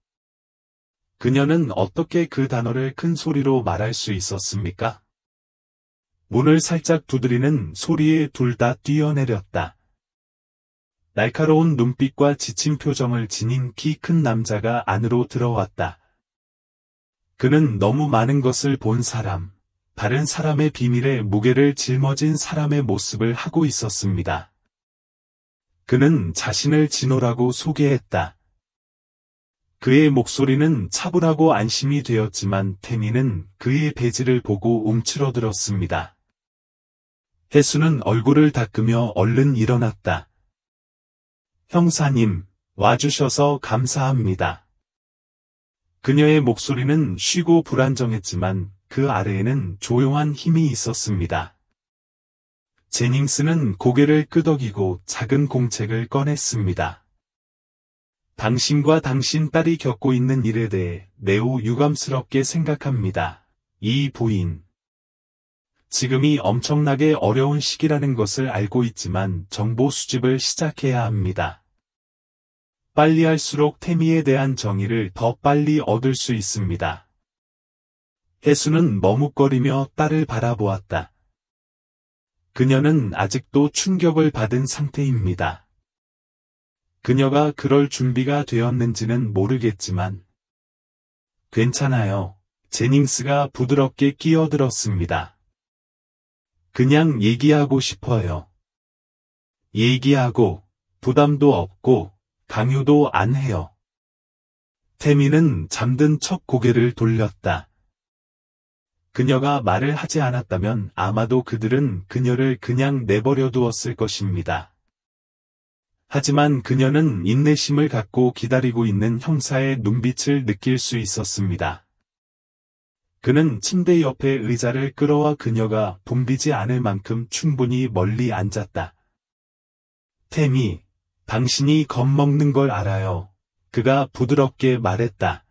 그녀는 어떻게 그 단어를 큰 소리로 말할 수 있었습니까? 문을 살짝 두드리는 소리에 둘 다 뛰어내렸다. 날카로운 눈빛과 지친 표정을 지닌 키 큰 남자가 안으로 들어왔다. 그는 너무 많은 것을 본 사람, 다른 사람의 비밀에 무게를 짊어진 사람의 모습을 하고 있었습니다. 그는 자신을 진호라고 소개했다. 그의 목소리는 차분하고 안심이 되었지만 태미는 그의 배지를 보고 움츠러들었습니다. 해수는 얼굴을 닦으며 얼른 일어났다. 형사님, 와주셔서 감사합니다. 그녀의 목소리는 쉬고 불안정했지만 그 아래에는 조용한 힘이 있었습니다. 제닝스는 고개를 끄덕이고 작은 공책을 꺼냈습니다. 당신과 당신 딸이 겪고 있는 일에 대해 매우 유감스럽게 생각합니다. 이 부인. 지금이 엄청나게 어려운 시기라는 것을 알고 있지만 정보 수집을 시작해야 합니다. 빨리 할수록 태미에 대한 정의를 더 빨리 얻을 수 있습니다. 해수는 머뭇거리며 딸을 바라보았다. 그녀는 아직도 충격을 받은 상태입니다. 그녀가 그럴 준비가 되었는지는 모르겠지만 괜찮아요. 제닝스가 부드럽게 끼어들었습니다. 그냥 얘기하고 싶어요. 얘기하고 부담도 없고 강요도 안 해요. 태미는 잠든 척 고개를 돌렸다. 그녀가 말을 하지 않았다면 아마도 그들은 그녀를 그냥 내버려 두었을 것입니다. 하지만 그녀는 인내심을 갖고 기다리고 있는 형사의 눈빛을 느낄 수 있었습니다. 그는 침대 옆에 의자를 끌어와 그녀가 붐비지 않을 만큼 충분히 멀리 앉았다. 태미, 당신이 겁먹는 걸 알아요. 그가 부드럽게 말했다.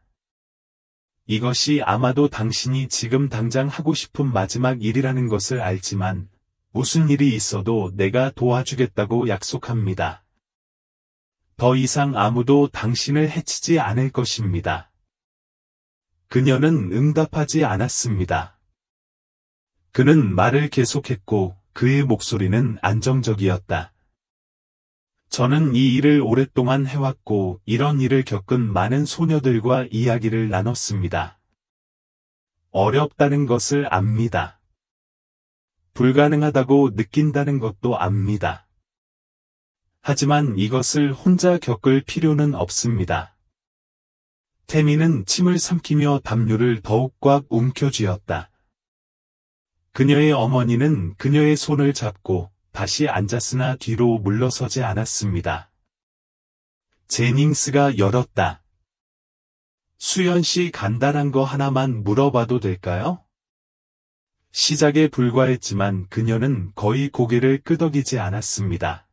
이것이 아마도 당신이 지금 당장 하고 싶은 마지막 일이라는 것을 알지만 무슨 일이 있어도 내가 도와주겠다고 약속합니다. 더 이상 아무도 당신을 해치지 않을 것입니다. 그녀는 응답하지 않았습니다. 그는 말을 계속했고 그의 목소리는 안정적이었다. 저는 이 일을 오랫동안 해왔고 이런 일을 겪은 많은 소녀들과 이야기를 나눴습니다. 어렵다는 것을 압니다. 불가능하다고 느낀다는 것도 압니다. 하지만 이것을 혼자 겪을 필요는 없습니다. 태미는 침을 삼키며 담요를 더욱 꽉 움켜쥐었다. 그녀의 어머니는 그녀의 손을 잡고 다시 앉았으나 뒤로 물러서지 않았습니다. 제닝스가 열었다. 수연 씨 간단한 거 하나만 물어봐도 될까요? 시작에 불과했지만 그녀는 거의 고개를 끄덕이지 않았습니다.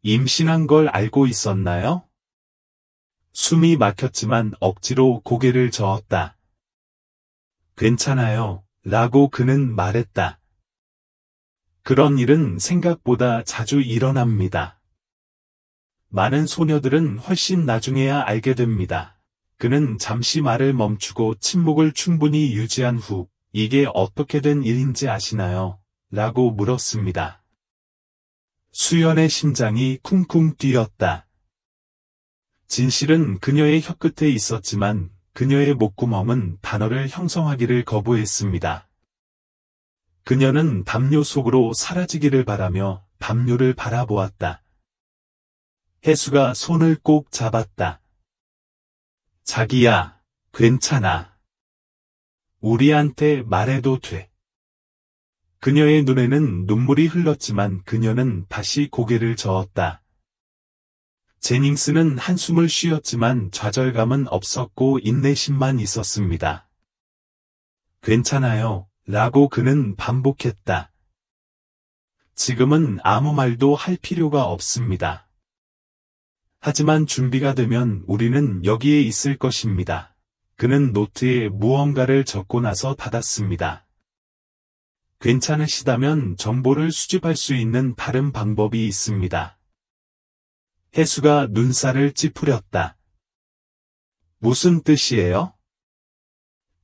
임신한 걸 알고 있었나요? 숨이 막혔지만 억지로 고개를 저었다. 괜찮아요, 라고 그는 말했다. 그런 일은 생각보다 자주 일어납니다. 많은 소녀들은 훨씬 나중에야 알게 됩니다. 그는 잠시 말을 멈추고 침묵을 충분히 유지한 후, 이게 어떻게 된 일인지 아시나요? 라고 물었습니다. 수연의 심장이 쿵쿵 뛰었다. 진실은 그녀의 혀끝에 있었지만 그녀의 목구멍은 단어를 형성하기를 거부했습니다. 그녀는 담요 속으로 사라지기를 바라며 담요를 바라보았다. 혜수가 손을 꼭 잡았다. 자기야, 괜찮아. 우리한테 말해도 돼. 그녀의 눈에는 눈물이 흘렀지만 그녀는 다시 고개를 저었다. 제닝스는 한숨을 쉬었지만 좌절감은 없었고 인내심만 있었습니다. 괜찮아요, 라고 그는 반복했다. 지금은 아무 말도 할 필요가 없습니다. 하지만 준비가 되면 우리는 여기에 있을 것입니다. 그는 노트에 무언가를 적고 나서 닫았습니다. 괜찮으시다면 정보를 수집할 수 있는 다른 방법이 있습니다. 혜수가 눈살을 찌푸렸다. 무슨 뜻이에요?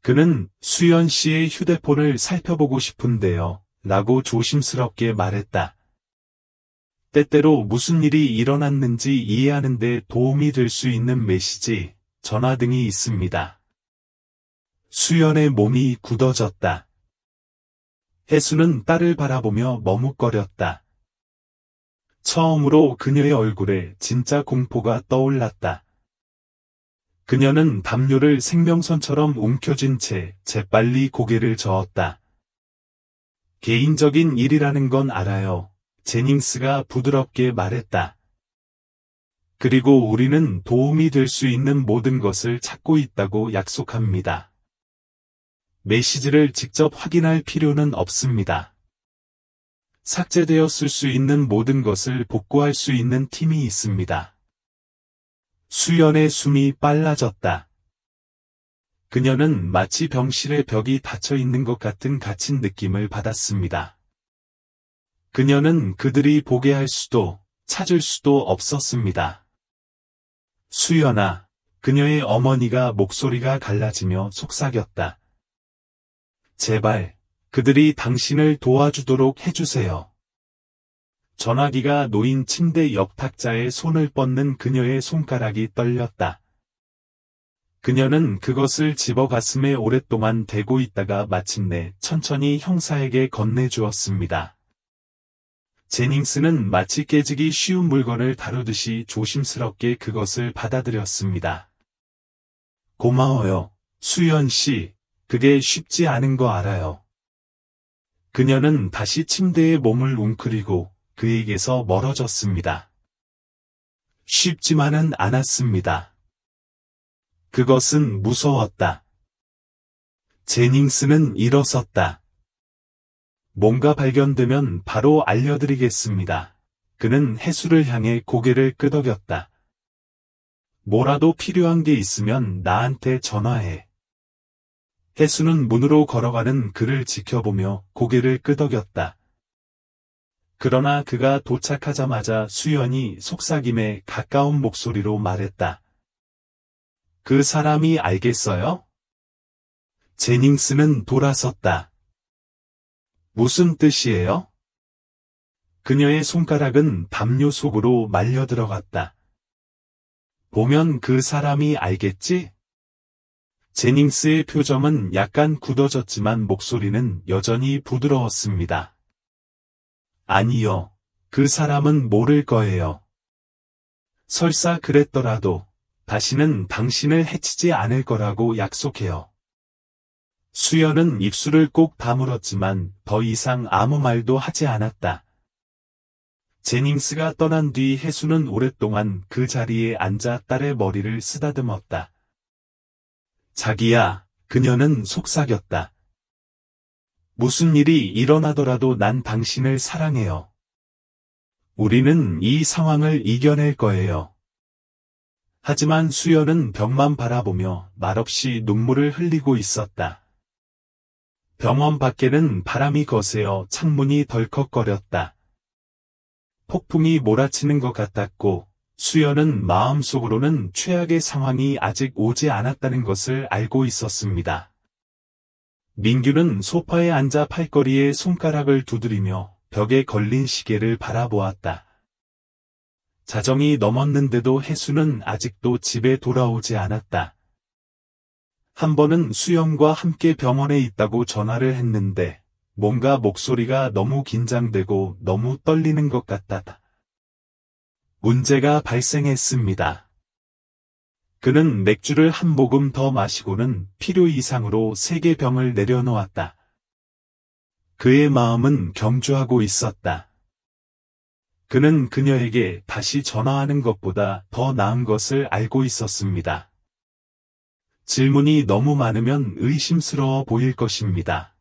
그는 수연 씨의 휴대폰을 살펴보고 싶은데요, 라고 조심스럽게 말했다. 때때로 무슨 일이 일어났는지 이해하는 데 도움이 될 수 있는 메시지, 전화 등이 있습니다. 수연의 몸이 굳어졌다. 혜수는 딸을 바라보며 머뭇거렸다. 처음으로 그녀의 얼굴에 진짜 공포가 떠올랐다. 그녀는 담요를 생명선처럼 움켜쥔 채 재빨리 고개를 저었다. 개인적인 일이라는 건 알아요. 제닝스가 부드럽게 말했다. 그리고 우리는 도움이 될 수 있는 모든 것을 찾고 있다고 약속합니다. 메시지를 직접 확인할 필요는 없습니다. 삭제되었을 수 있는 모든 것을 복구할 수 있는 팀이 있습니다. 수연의 숨이 빨라졌다. 그녀는 마치 병실의 벽이 닫혀 있는 것 같은 갇힌 느낌을 받았습니다. 그녀는 그들이 보게 할 수도, 찾을 수도 없었습니다. 수연아, 그녀의 어머니가 목소리가 갈라지며 속삭였다. 제발, 그들이 당신을 도와주도록 해주세요. 전화기가 놓인 침대 옆 탁자에 손을 뻗는 그녀의 손가락이 떨렸다. 그녀는 그것을 집어 가슴에 오랫동안 대고 있다가 마침내 천천히 형사에게 건네주었습니다. 제닝스는 마치 깨지기 쉬운 물건을 다루듯이 조심스럽게 그것을 받아들였습니다. 고마워요, 수연 씨. 그게 쉽지 않은 거 알아요. 그녀는 다시 침대에 몸을 웅크리고 그에게서 멀어졌습니다. 쉽지만은 않았습니다. 그것은 무서웠다. 제닝스는 일어섰다. 뭔가 발견되면 바로 알려드리겠습니다. 그는 해수를 향해 고개를 끄덕였다. 뭐라도 필요한 게 있으면 나한테 전화해. 해수는 문으로 걸어가는 그를 지켜보며 고개를 끄덕였다. 그러나 그가 도착하자마자 수연이 속삭임에 가까운 목소리로 말했다. 그 사람이 알겠어요? 제닝스는 돌아섰다. 무슨 뜻이에요? 그녀의 손가락은 담요 속으로 말려 들어갔다. 보면 그 사람이 알겠지? 제닝스의 표정은 약간 굳어졌지만 목소리는 여전히 부드러웠습니다. 아니요, 그 사람은 모를 거예요. 설사 그랬더라도 다시는 당신을 해치지 않을 거라고 약속해요. 수연은 입술을 꼭 다물었지만 더 이상 아무 말도 하지 않았다. 제닝스가 떠난 뒤 해수는 오랫동안 그 자리에 앉아 딸의 머리를 쓰다듬었다. 자기야, 그녀는 속삭였다. 무슨 일이 일어나더라도 난 당신을 사랑해요. 우리는 이 상황을 이겨낼 거예요. 하지만 수연은 벽만 바라보며 말없이 눈물을 흘리고 있었다. 병원 밖에는 바람이 거세어 창문이 덜컥거렸다. 폭풍이 몰아치는 것 같았고 수연은 마음속으로는 최악의 상황이 아직 오지 않았다는 것을 알고 있었습니다. 민규는 소파에 앉아 팔걸이에 손가락을 두드리며 벽에 걸린 시계를 바라보았다. 자정이 넘었는데도 해수는 아직도 집에 돌아오지 않았다. 한 번은 수연과 함께 병원에 있다고 전화를 했는데 뭔가 목소리가 너무 긴장되고 너무 떨리는 것 같았다. 문제가 발생했습니다. 그는 맥주를 한 모금 더 마시고는 필요 이상으로 3개 병을 내려놓았다. 그의 마음은 경주하고 있었다. 그는 그녀에게 다시 전화하는 것보다 더 나은 것을 알고 있었습니다. 질문이 너무 많으면 의심스러워 보일 것입니다.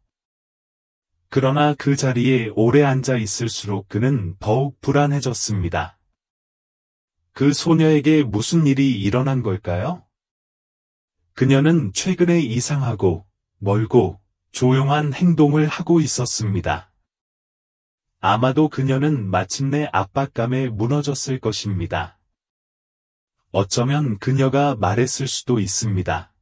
그러나 그 자리에 오래 앉아 있을수록 그는 더욱 불안해졌습니다. 그 소녀에게 무슨 일이 일어난 걸까요? 그녀는 최근에 이상하고 멀고 조용한 행동을 하고 있었습니다. 아마도 그녀는 마침내 압박감에 무너졌을 것입니다. 어쩌면 그녀가 말했을 수도 있습니다.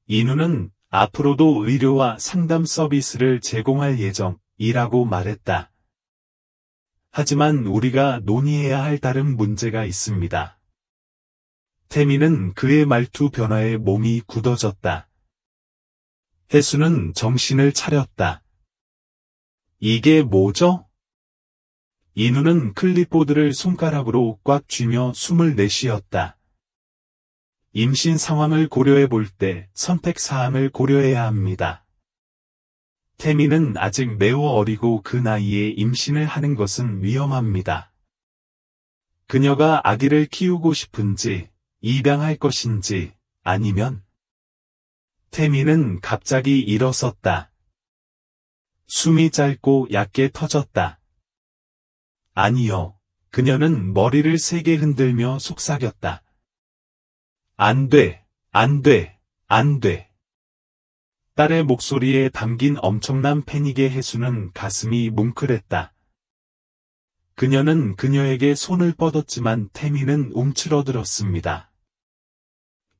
인우는 앞으로도 의료와 상담 서비스를 제공할 예정이라고 말했다. 하지만 우리가 논의해야 할 다른 문제가 있습니다. 태미는 그의 말투 변화에 몸이 굳어졌다. 해수는 정신을 차렸다. 이게 뭐죠? 인우는 클립보드를 손가락으로 꽉 쥐며 숨을 내쉬었다. 임신 상황을 고려해 볼 때 선택 사항을 고려해야 합니다. 태미는 아직 매우 어리고 그 나이에 임신을 하는 것은 위험합니다. 그녀가 아기를 키우고 싶은지, 입양할 것인지, 아니면 태미는 갑자기 일어섰다. 숨이 짧고 얕게 터졌다. 아니요. 그녀는 머리를 3개 흔들며 속삭였다. 안 돼, 안 돼, 안 돼. 딸의 목소리에 담긴 엄청난 패닉의 해수는 가슴이 뭉클했다. 그녀는 그녀에게 손을 뻗었지만 태미는 움츠러들었습니다.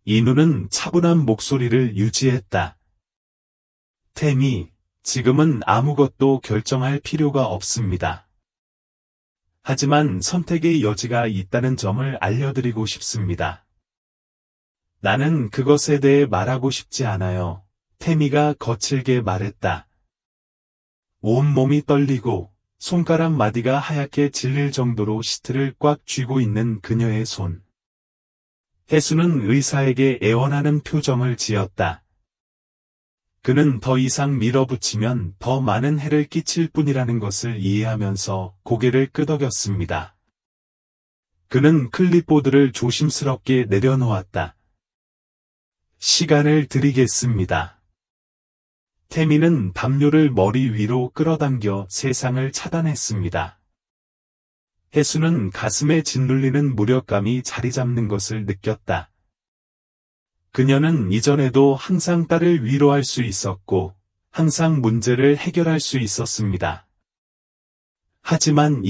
인우는 차분한 목소리를 유지했다. 태미, 지금은 아무것도 결정할 필요가 없습니다. 하지만 선택의 여지가 있다는 점을 알려드리고 싶습니다. 나는 그것에 대해 말하고 싶지 않아요. 태미가 거칠게 말했다. 온몸이 떨리고 손가락 마디가 하얗게 질릴 정도로 시트를 꽉 쥐고 있는 그녀의 손. 해수는 의사에게 애원하는 표정을 지었다. 그는 더 이상 밀어붙이면 더 많은 해를 끼칠 뿐이라는 것을 이해하면서 고개를 끄덕였습니다. 그는 클립보드를 조심스럽게 내려놓았다. 시간을 드리겠습니다. 태미는 담요를 머리 위로 끌어당겨 세상을 차단했습니다. 해수는 가슴에 짓눌리는 무력감이 자리 잡는 것을 느꼈다. 그녀는 이전에도 항상 딸을 위로할 수 있었고, 항상 문제를 해결할 수 있었습니다. 하지만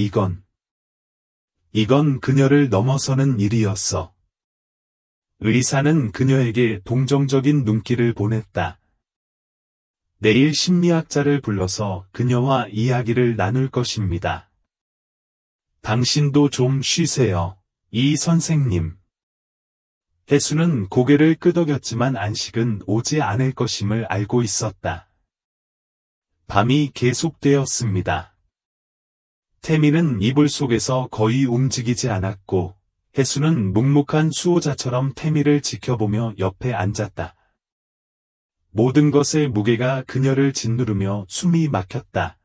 이건 그녀를 넘어서는 일이었어. 의사는 그녀에게 동정적인 눈길을 보냈다. 내일 심리학자를 불러서 그녀와 이야기를 나눌 것입니다. 당신도 좀 쉬세요, 이 선생님. 해수는 고개를 끄덕였지만 안식은 오지 않을 것임을 알고 있었다. 밤이 계속되었습니다. 태미는 이불 속에서 거의 움직이지 않았고, 해수는 묵묵한 수호자처럼 태미를 지켜보며 옆에 앉았다. 모든 것의 무게가 그녀를 짓누르며 숨이 막혔다.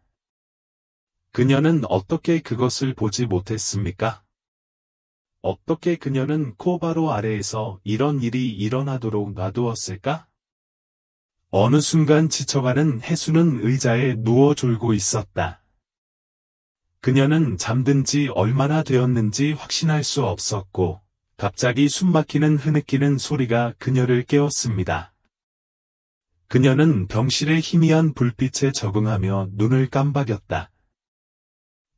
그녀는 어떻게 그것을 보지 못했습니까? 어떻게 그녀는 코바로 아래에서 이런 일이 일어나도록 놔두었을까? 어느 순간 지쳐가는 해수는 의자에 누워 졸고 있었다. 그녀는 잠든 지 얼마나 되었는지 확신할 수 없었고, 갑자기 숨막히는 흐느끼는 소리가 그녀를 깨웠습니다. 그녀는 병실의 희미한 불빛에 적응하며 눈을 깜박였다.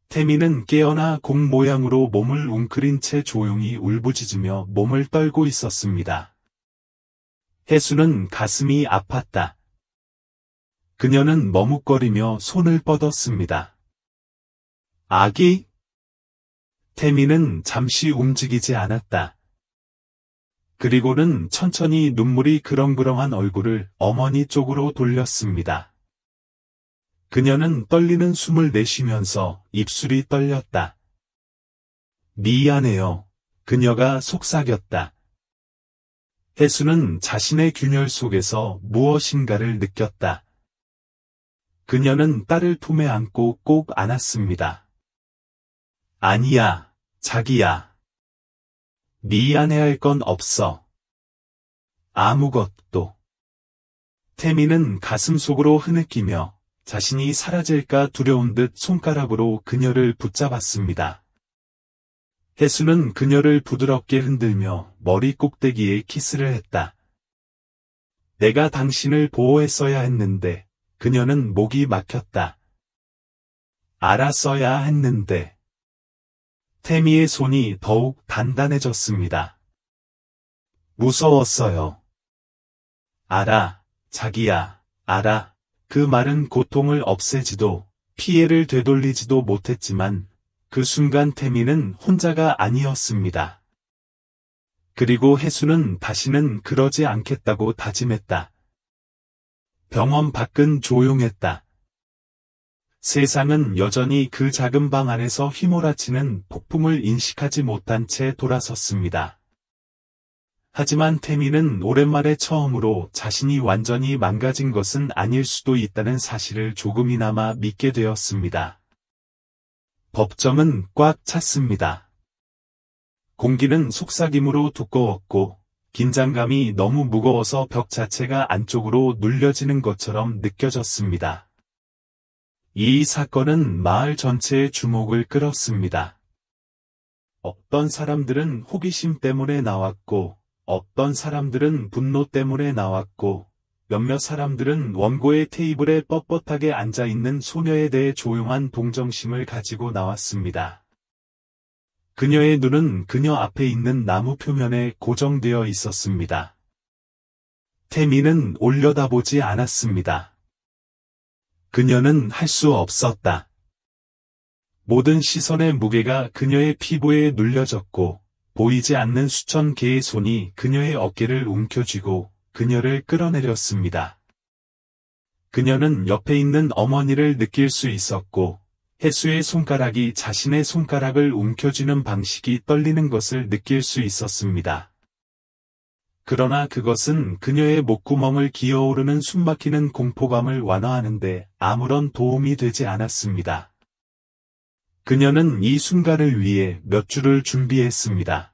태미는 깨어나 공 모양으로 몸을 웅크린 채 조용히 울부짖으며 몸을 떨고 있었습니다. 해수는 가슴이 아팠다. 그녀는 머뭇거리며 손을 뻗었습니다. 아기? 태미는 잠시 움직이지 않았다. 그리고는 천천히 눈물이 그렁그렁한 얼굴을 어머니 쪽으로 돌렸습니다. 그녀는 떨리는 숨을 내쉬면서 입술이 떨렸다. 미안해요. 그녀가 속삭였다. 해수는 자신의 균열 속에서 무엇인가를 느꼈다. 그녀는 딸을 품에 안고 꼭 안았습니다. 아니야, 자기야. 미안해할 건 없어. 아무것도. 태미는 가슴 속으로 흐느끼며 자신이 사라질까 두려운 듯 손가락으로 그녀를 붙잡았습니다. 해수는 그녀를 부드럽게 흔들며 머리 꼭대기에 키스를 했다. 내가 당신을 보호했어야 했는데, 그녀는 목이 막혔다. 알았어야 했는데. 태미의 손이 더욱 단단해졌습니다. 무서웠어요. 알아, 자기야, 알아. 그 말은 고통을 없애지도, 피해를 되돌리지도 못했지만, 그 순간 태미는 혼자가 아니었습니다. 그리고 해수는 다시는 그러지 않겠다고 다짐했다. 병원 밖은 조용했다. 세상은 여전히 그 작은 방 안에서 휘몰아치는 폭풍을 인식하지 못한 채 돌아섰습니다. 하지만 태미는 오랜만에 처음으로 자신이 완전히 망가진 것은 아닐 수도 있다는 사실을 조금이나마 믿게 되었습니다. 법정은 꽉 찼습니다. 공기는 속삭임으로 두꺼웠고, 긴장감이 너무 무거워서 벽 자체가 안쪽으로 눌려지는 것처럼 느껴졌습니다. 이 사건은 마을 전체의 주목을 끌었습니다. 어떤 사람들은 호기심 때문에 나왔고, 어떤 사람들은 분노 때문에 나왔고, 몇몇 사람들은 원고의 테이블에 뻣뻣하게 앉아있는 소녀에 대해 조용한 동정심을 가지고 나왔습니다. 그녀의 눈은 그녀 앞에 있는 나무 표면에 고정되어 있었습니다. 태미는 올려다보지 않았습니다. 그녀는 할 수 없었다. 모든 시선의 무게가 그녀의 피부에 눌려졌고, 보이지 않는 수천 개의 손이 그녀의 어깨를 움켜쥐고 그녀를 끌어내렸습니다. 그녀는 옆에 있는 어머니를 느낄 수 있었고, 해수의 손가락이 자신의 손가락을 움켜쥐는 방식이 떨리는 것을 느낄 수 있었습니다. 그러나 그것은 그녀의 목구멍을 기어오르는 숨막히는 공포감을 완화하는데 아무런 도움이 되지 않았습니다. 그녀는 이 순간을 위해 몇 주를 준비했습니다.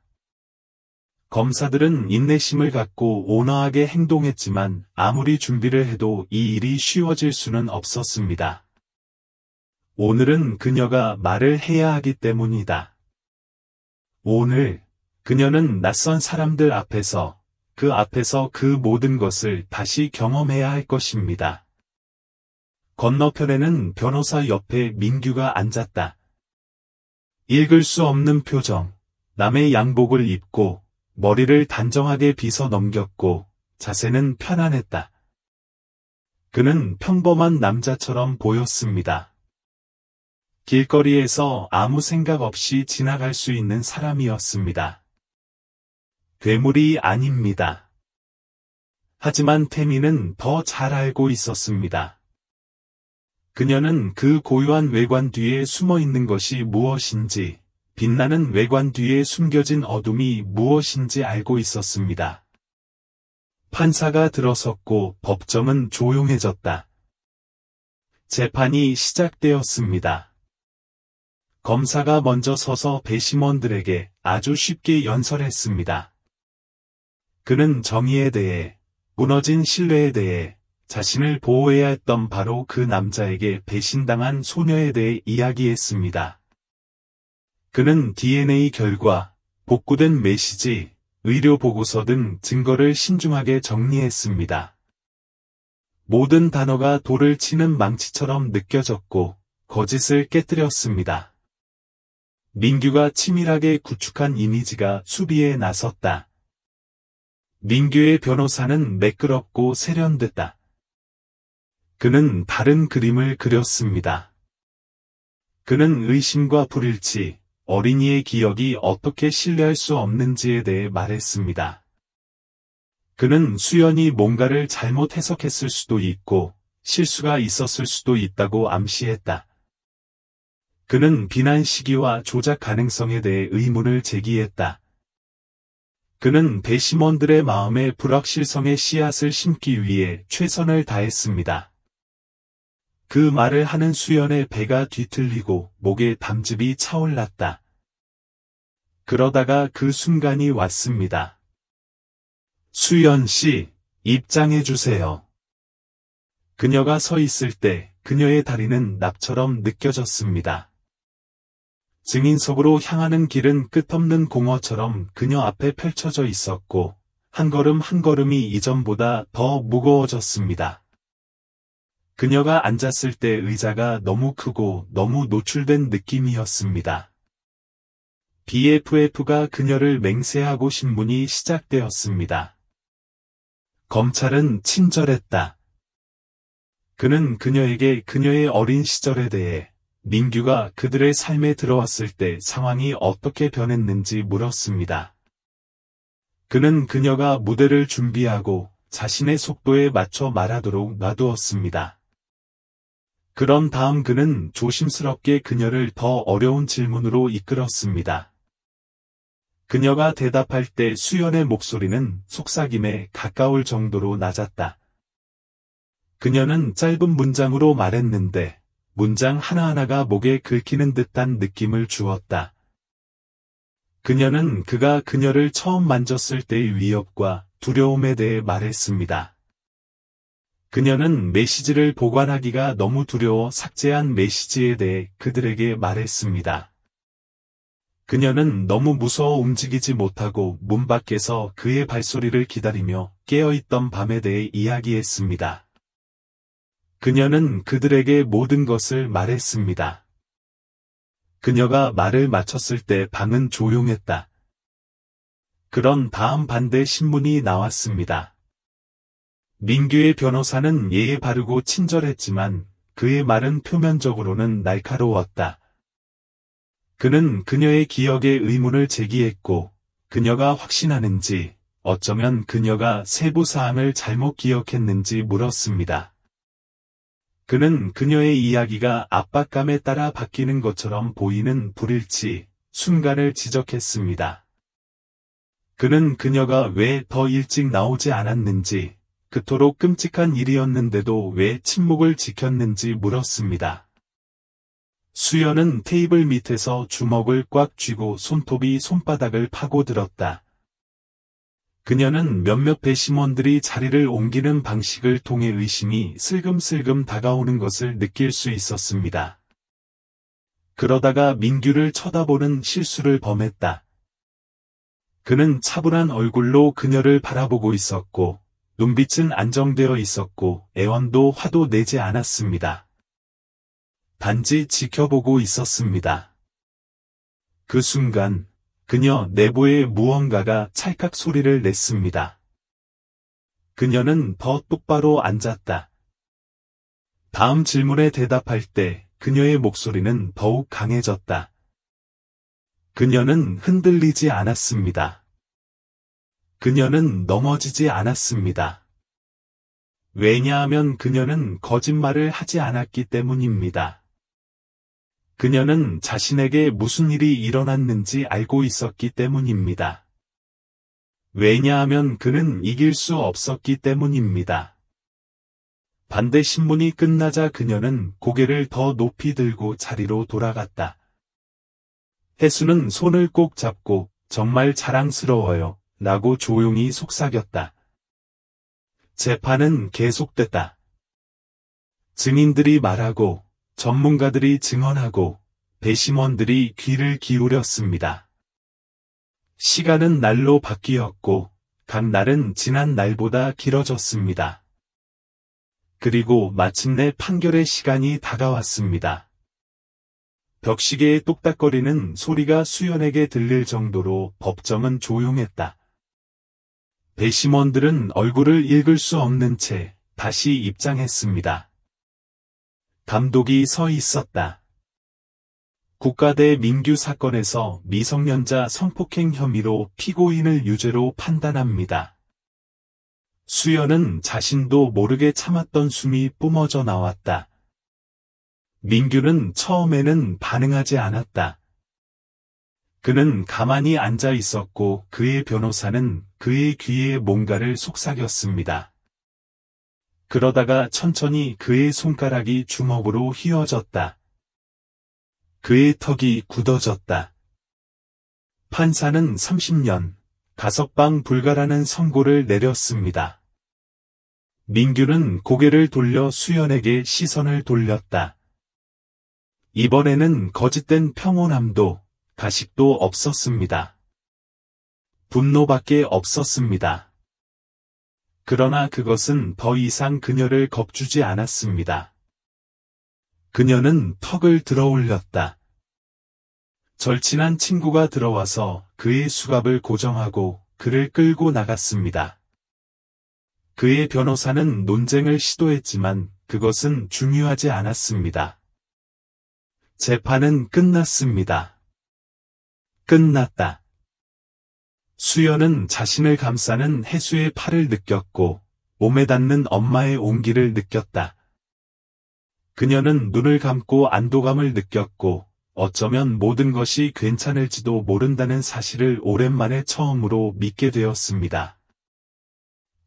검사들은 인내심을 갖고 온화하게 행동했지만 아무리 준비를 해도 이 일이 쉬워질 수는 없었습니다. 오늘은 그녀가 말을 해야 하기 때문이다. 오늘 그녀는 낯선 사람들 앞에서 그 모든 것을 다시 경험해야 할 것입니다. 건너편에는 변호사 옆에 민규가 앉았다. 읽을 수 없는 표정, 남의 양복을 입고 머리를 단정하게 빗어 넘겼고 자세는 편안했다. 그는 평범한 남자처럼 보였습니다. 길거리에서 아무 생각 없이 지나갈 수 있는 사람이었습니다. 괴물이 아닙니다. 하지만 태미는 더 잘 알고 있었습니다. 그녀는 그 고요한 외관 뒤에 숨어 있는 것이 무엇인지, 빛나는 외관 뒤에 숨겨진 어둠이 무엇인지 알고 있었습니다. 판사가 들어섰고 법정은 조용해졌다. 재판이 시작되었습니다. 검사가 먼저 서서 배심원들에게 아주 쉽게 연설했습니다. 그는 정의에 대해, 무너진 신뢰에 대해, 자신을 보호해야 했던 바로 그 남자에게 배신당한 소녀에 대해 이야기했습니다. 그는 DNA 결과, 복구된 메시지, 의료 보고서 등 증거를 신중하게 정리했습니다. 모든 단어가 돌을 치는 망치처럼 느껴졌고, 거짓을 깨뜨렸습니다. 민규가 치밀하게 구축한 이미지가 수비에 나섰다. 민규의 변호사는 매끄럽고 세련됐다. 그는 다른 그림을 그렸습니다. 그는 의심과 불일치, 어린이의 기억이 어떻게 신뢰할 수 없는지에 대해 말했습니다. 그는 수연이 뭔가를 잘못 해석했을 수도 있고, 실수가 있었을 수도 있다고 암시했다. 그는 비난 시기와 조작 가능성에 대해 의문을 제기했다. 그는 배심원들의 마음에 불확실성의 씨앗을 심기 위해 최선을 다했습니다. 그 말을 하는 수연의 배가 뒤틀리고 목에 담즙이 차올랐다. 그러다가 그 순간이 왔습니다. 수연 씨, 입장해 주세요. 그녀가 서 있을 때 그녀의 다리는 납처럼 느껴졌습니다. 증인석으로 향하는 길은 끝없는 공허처럼 그녀 앞에 펼쳐져 있었고, 한 걸음 한 걸음이 이전보다 더 무거워졌습니다. 그녀가 앉았을 때 의자가 너무 크고 너무 노출된 느낌이었습니다. BFF가 그녀를 맹세하고 신문이 시작되었습니다. 검찰은 친절했다. 그는 그녀에게 그녀의 어린 시절에 대해, 민규가 그들의 삶에 들어왔을 때 상황이 어떻게 변했는지 물었습니다. 그는 그녀가 무대를 준비하고 자신의 속도에 맞춰 말하도록 놔두었습니다. 그런 다음 그는 조심스럽게 그녀를 더 어려운 질문으로 이끌었습니다. 그녀가 대답할 때 수연의 목소리는 속삭임에 가까울 정도로 낮았다. 그녀는 짧은 문장으로 말했는데, 문장 하나하나가 목에 긁히는 듯한 느낌을 주었다. 그녀는 그가 그녀를 처음 만졌을 때의 위협과 두려움에 대해 말했습니다. 그녀는 메시지를 보관하기가 너무 두려워 삭제한 메시지에 대해 그들에게 말했습니다. 그녀는 너무 무서워 움직이지 못하고 문 밖에서 그의 발소리를 기다리며 깨어있던 밤에 대해 이야기했습니다. 그녀는 그들에게 모든 것을 말했습니다. 그녀가 말을 마쳤을 때 방은 조용했다. 그런 다음 반대 신문이 나왔습니다. 민규의 변호사는 예의 바르고 친절했지만 그의 말은 표면적으로는 날카로웠다. 그는 그녀의 기억에 의문을 제기했고, 그녀가 확신하는지, 어쩌면 그녀가 세부 사항을 잘못 기억했는지 물었습니다. 그는 그녀의 이야기가 압박감에 따라 바뀌는 것처럼 보이는 불일치, 순간을 지적했습니다. 그는 그녀가 왜 더 일찍 나오지 않았는지, 그토록 끔찍한 일이었는데도 왜 침묵을 지켰는지 물었습니다. 수연은 테이블 밑에서 주먹을 꽉 쥐고 손톱이 손바닥을 파고들었다. 그녀는 몇몇 배심원들이 자리를 옮기는 방식을 통해 의심이 슬금슬금 다가오는 것을 느낄 수 있었습니다. 그러다가 민규를 쳐다보는 실수를 범했다. 그는 차분한 얼굴로 그녀를 바라보고 있었고, 눈빛은 안정되어 있었고, 애원도 화도 내지 않았습니다. 단지 지켜보고 있었습니다. 그 순간, 그녀 내부에 무언가가 찰칵 소리를 냈습니다. 그녀는 더 똑바로 앉았다. 다음 질문에 대답할 때 그녀의 목소리는 더욱 강해졌다. 그녀는 흔들리지 않았습니다. 그녀는 넘어지지 않았습니다. 왜냐하면 그녀는 거짓말을 하지 않았기 때문입니다. 그녀는 자신에게 무슨 일이 일어났는지 알고 있었기 때문입니다. 왜냐하면 그는 이길 수 없었기 때문입니다. 반대 신문이 끝나자 그녀는 고개를 더 높이 들고 자리로 돌아갔다. 혜수는 손을 꼭 잡고 정말 자랑스러워요 라고 조용히 속삭였다. 재판은 계속됐다. 증인들이 말하고 전문가들이 증언하고 배심원들이 귀를 기울였습니다. 시간은 날로 바뀌었고 각 날은 지난 날보다 길어졌습니다. 그리고 마침내 판결의 시간이 다가왔습니다. 벽시계의 똑딱거리는 소리가 수연에게 들릴 정도로 법정은 조용했다. 배심원들은 얼굴을 읽을 수 없는 채 다시 입장했습니다. 감독이 서 있었다. 국가대 민규 사건에서 미성년자 성폭행 혐의로 피고인을 유죄로 판단합니다. 수연은 자신도 모르게 참았던 숨이 뿜어져 나왔다. 민규는 처음에는 반응하지 않았다. 그는 가만히 앉아 있었고 그의 변호사는 그의 귀에 뭔가를 속삭였습니다. 그러다가 천천히 그의 손가락이 주먹으로 휘어졌다. 그의 턱이 굳어졌다. 판사는 30년, 가석방 불가라는 선고를 내렸습니다. 민규는 고개를 돌려 수연에게 시선을 돌렸다. 이번에는 거짓된 평온함도, 가식도 없었습니다. 분노밖에 없었습니다. 그러나 그것은 더 이상 그녀를 겁주지 않았습니다. 그녀는 턱을 들어 올렸다. 절친한 친구가 들어와서 그의 수갑을 고정하고 그를 끌고 나갔습니다. 그의 변호사는 논쟁을 시도했지만 그것은 중요하지 않았습니다. 재판은 끝났습니다. 끝났다. 수연은 자신을 감싸는 혜수의 팔을 느꼈고 몸에 닿는 엄마의 온기를 느꼈다. 그녀는 눈을 감고 안도감을 느꼈고 어쩌면 모든 것이 괜찮을지도 모른다는 사실을 오랜만에 처음으로 믿게 되었습니다.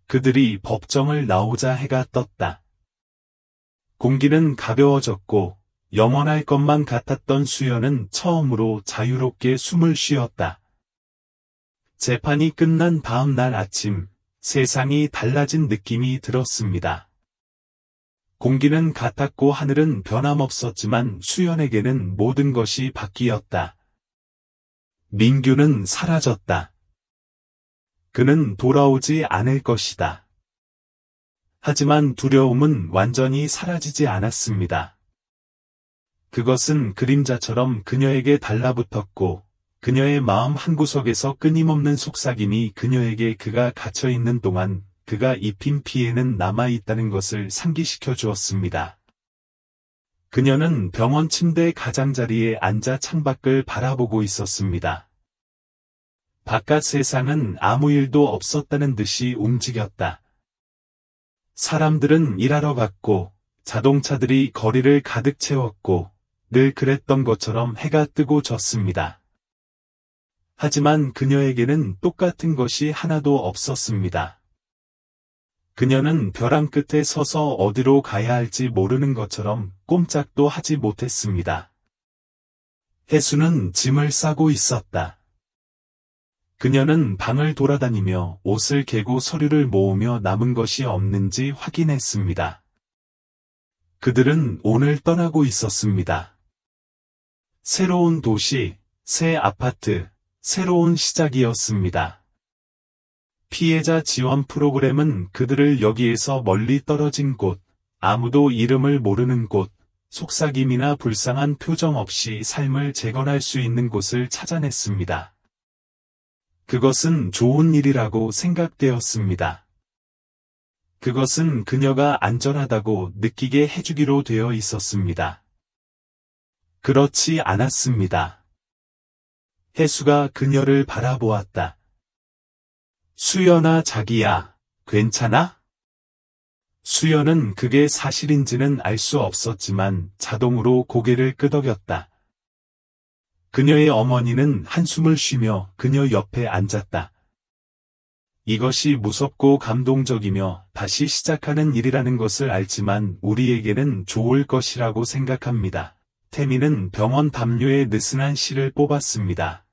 그들이 법정을 나오자 해가 떴다. 공기는 가벼워졌고 영원할 것만 같았던 수연은 처음으로 자유롭게 숨을 쉬었다. 재판이 끝난 다음 날 아침, 세상이 달라진 느낌이 들었습니다. 공기는 같았고 하늘은 변함없었지만 수연에게는 모든 것이 바뀌었다. 민규는 사라졌다. 그는 돌아오지 않을 것이다. 하지만 두려움은 완전히 사라지지 않았습니다. 그것은 그림자처럼 그녀에게 달라붙었고 그녀의 마음 한구석에서 끊임없는 속삭임이 그녀에게 그가 갇혀있는 동안 그가 입힌 피해는 남아있다는 것을 상기시켜 주었습니다. 그녀는 병원 침대 가장자리에 앉아 창밖을 바라보고 있었습니다. 바깥 세상은 아무 일도 없었다는 듯이 움직였다. 사람들은 일하러 갔고 자동차들이 거리를 가득 채웠고 늘 그랬던 것처럼 해가 뜨고 졌습니다. 하지만 그녀에게는 똑같은 것이 하나도 없었습니다. 그녀는 벼랑 끝에 서서 어디로 가야 할지 모르는 것처럼 꼼짝도 하지 못했습니다. 혜수는 짐을 싸고 있었다. 그녀는 방을 돌아다니며 옷을 개고 서류를 모으며 남은 것이 없는지 확인했습니다. 그들은 오늘 떠나고 있었습니다. 새로운 도시, 새 아파트, 새로운 시작이었습니다. 피해자 지원 프로그램은 그들을 여기에서 멀리 떨어진 곳, 아무도 이름을 모르는 곳, 속삭임이나 불쌍한 표정 없이 삶을 재건할 수 있는 곳을 찾아냈습니다. 그것은 좋은 일이라고 생각되었습니다. 그것은 그녀가 안전하다고 느끼게 해주기로 되어 있었습니다. 그렇지 않았습니다. 혜수가 그녀를 바라보았다. 수연아 자기야, 괜찮아? 수연은 그게 사실인지는 알 수 없었지만 자동으로 고개를 끄덕였다. 그녀의 어머니는 한숨을 쉬며 그녀 옆에 앉았다. 이것이 무섭고 감동적이며 다시 시작하는 일이라는 것을 알지만 우리에게는 좋을 것이라고 생각합니다. 태미는 병원 담요에 느슨한 실을 뽑았습니다.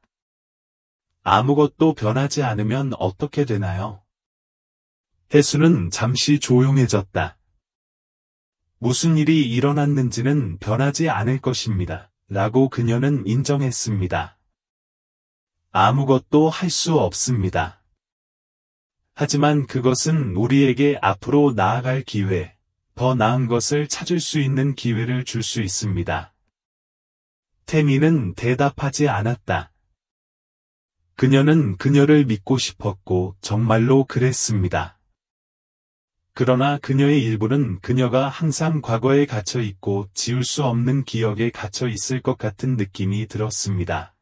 아무것도 변하지 않으면 어떻게 되나요? 혜수는 잠시 조용해졌다. 무슨 일이 일어났는지는 변하지 않을 것입니다. 라고 그녀는 인정했습니다. 아무것도 할 수 없습니다. 하지만 그것은 우리에게 앞으로 나아갈 기회, 더 나은 것을 찾을 수 있는 기회를 줄 수 있습니다. 태미는 대답하지 않았다. 그녀는 그녀를 믿고 싶었고 정말로 그랬습니다. 그러나 그녀의 일부는 그녀가 항상 과거에 갇혀 있고 지울 수 없는 기억에 갇혀 있을 것 같은 느낌이 들었습니다.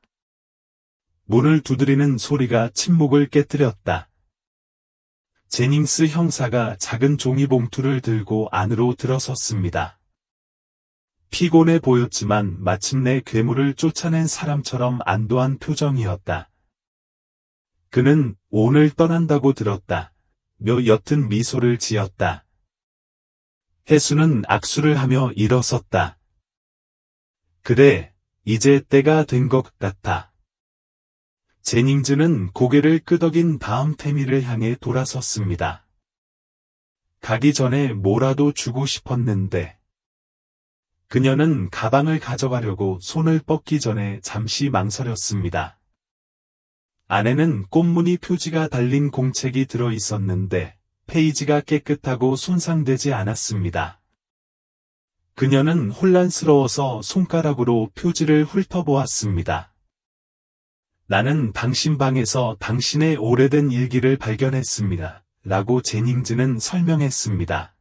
문을 두드리는 소리가 침묵을 깨뜨렸다. 제닝스 형사가 작은 종이봉투를 들고 안으로 들어섰습니다. 피곤해 보였지만 마침내 괴물을 쫓아낸 사람처럼 안도한 표정이었다. 그는 오늘 떠난다고 들었다. 며 옅은 미소를 지었다. 혜수는 악수를 하며 일어섰다. 그래, 이제 때가 된 것 같아. 제닝즈는 고개를 끄덕인 다음 태미를 향해 돌아섰습니다. 가기 전에 뭐라도 주고 싶었는데. 그녀는 가방을 가져가려고 손을 뻗기 전에 잠시 망설였습니다. 안에는 꽃무늬 표지가 달린 공책이 들어 있었는데 페이지가 깨끗하고 손상되지 않았습니다. 그녀는 혼란스러워서 손가락으로 표지를 훑어보았습니다. 나는 당신 방에서 당신의 오래된 일기를 발견했습니다. 라고 제닝즈는 설명했습니다.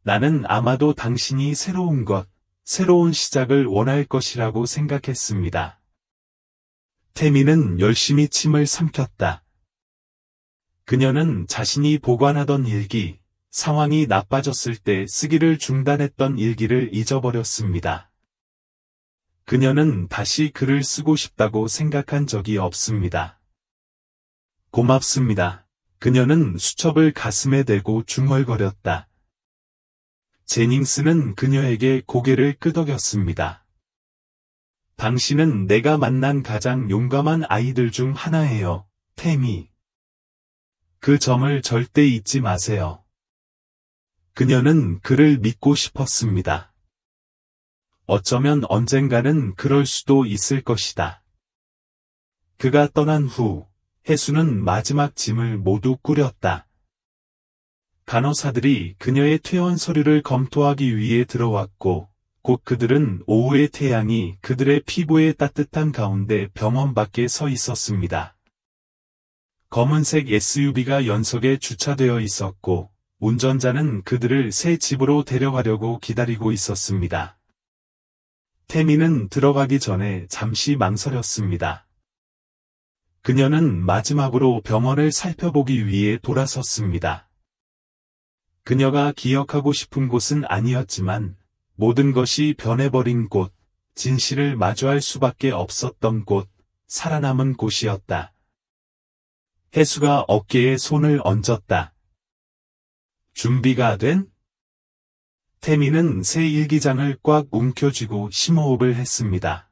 나는 아마도 당신이 새로운 것, 새로운 시작을 원할 것이라고 생각했습니다. 태미는 열심히 침을 삼켰다. 그녀는 자신이 보관하던 일기, 상황이 나빠졌을 때 쓰기를 중단했던 일기를 잊어버렸습니다. 그녀는 다시 글을 쓰고 싶다고 생각한 적이 없습니다. 고맙습니다. 그녀는 수첩을 가슴에 대고 중얼거렸다. 제닝스는 그녀에게 고개를 끄덕였습니다. 당신은 내가 만난 가장 용감한 아이들 중 하나예요, 태미. 그 점을 절대 잊지 마세요. 그녀는 그를 믿고 싶었습니다. 어쩌면 언젠가는 그럴 수도 있을 것이다. 그가 떠난 후, 혜수는 마지막 짐을 모두 꾸렸다. 간호사들이 그녀의 퇴원 서류를 검토하기 위해 들어왔고, 곧 그들은 오후의 태양이 그들의 피부에 따뜻한 가운데 병원 밖에 서 있었습니다. 검은색 SUV가 연석에 주차되어 있었고, 운전자는 그들을 새 집으로 데려가려고 기다리고 있었습니다. 태미는 들어가기 전에 잠시 망설였습니다. 그녀는 마지막으로 병원을 살펴보기 위해 돌아섰습니다. 그녀가 기억하고 싶은 곳은 아니었지만 모든 것이 변해버린 곳, 진실을 마주할 수밖에 없었던 곳, 살아남은 곳이었다. 혜수가 어깨에 손을 얹었다. 준비가 된? 태미는 새 일기장을 꽉 움켜쥐고 심호흡을 했습니다.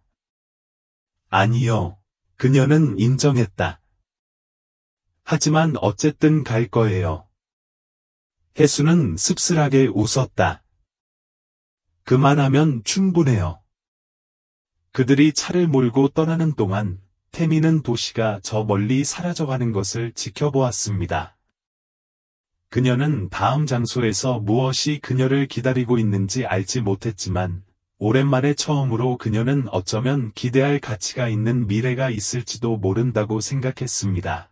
아니요. 그녀는 인정했다. 하지만 어쨌든 갈 거예요. 혜수는 씁쓸하게 웃었다. 그만하면 충분해요. 그들이 차를 몰고 떠나는 동안 태미는 도시가 저 멀리 사라져가는 것을 지켜보았습니다. 그녀는 다음 장소에서 무엇이 그녀를 기다리고 있는지 알지 못했지만 오랜만에 처음으로 그녀는 어쩌면 기대할 가치가 있는 미래가 있을지도 모른다고 생각했습니다.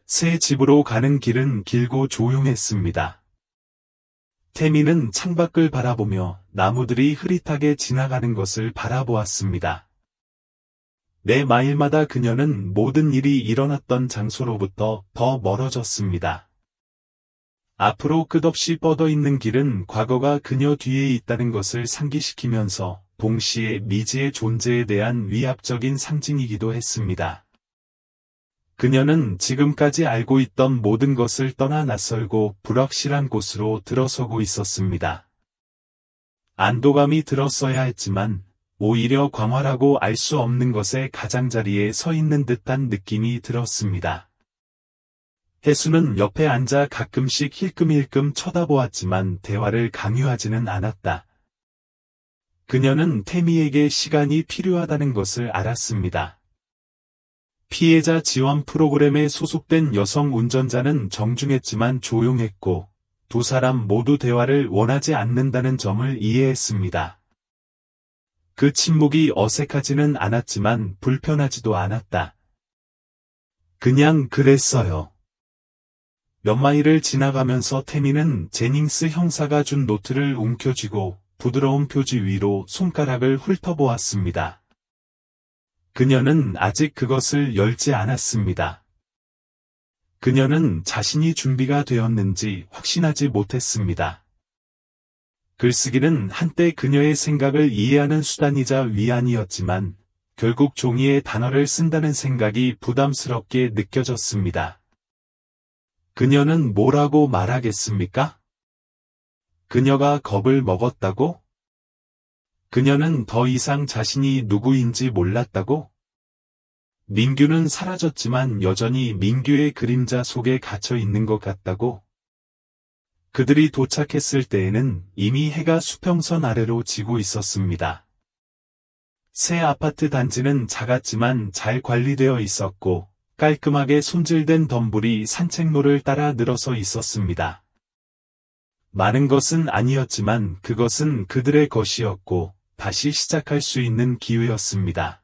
새 집으로 가는 길은 길고 조용했습니다. 태미는 창밖을 바라보며 나무들이 흐릿하게 지나가는 것을 바라보았습니다. 매 마일마다 그녀는 모든 일이 일어났던 장소로부터 더 멀어졌습니다. 앞으로 끝없이 뻗어 있는 길은 과거가 그녀 뒤에 있다는 것을 상기시키면서 동시에 미지의 존재에 대한 위압적인 상징이기도 했습니다. 그녀는 지금까지 알고 있던 모든 것을 떠나 낯설고 불확실한 곳으로 들어서고 있었습니다. 안도감이 들었어야 했지만 오히려 광활하고 알 수 없는 것의 가장자리에 서 있는 듯한 느낌이 들었습니다. 혜수는 옆에 앉아 가끔씩 힐끔힐끔 쳐다보았지만 대화를 강요하지는 않았다. 그녀는 태미에게 시간이 필요하다는 것을 알았습니다. 피해자 지원 프로그램에 소속된 여성 운전자는 정중했지만 조용했고 두 사람 모두 대화를 원하지 않는다는 점을 이해했습니다. 그 침묵이 어색하지는 않았지만 불편하지도 않았다. 그냥 그랬어요. 몇 마일을 지나가면서 태미는 제닝스 형사가 준 노트를 움켜쥐고 부드러운 표지 위로 손가락을 훑어보았습니다. 그녀는 아직 그것을 열지 않았습니다. 그녀는 자신이 준비가 되었는지 확신하지 못했습니다. 글쓰기는 한때 그녀의 생각을 이해하는 수단이자 위안이었지만 결국 종이에 단어를 쓴다는 생각이 부담스럽게 느껴졌습니다. 그녀는 뭐라고 말하겠습니까? 그녀가 겁을 먹었다고? 그녀는 더 이상 자신이 누구인지 몰랐다고? 민규는 사라졌지만 여전히 민규의 그림자 속에 갇혀 있는 것 같다고? 그들이 도착했을 때에는 이미 해가 수평선 아래로 지고 있었습니다. 새 아파트 단지는 작았지만 잘 관리되어 있었고 깔끔하게 손질된 덤불이 산책로를 따라 늘어서 있었습니다. 많은 것은 아니었지만 그것은 그들의 것이었고 다시 시작할 수 있는 기회였습니다.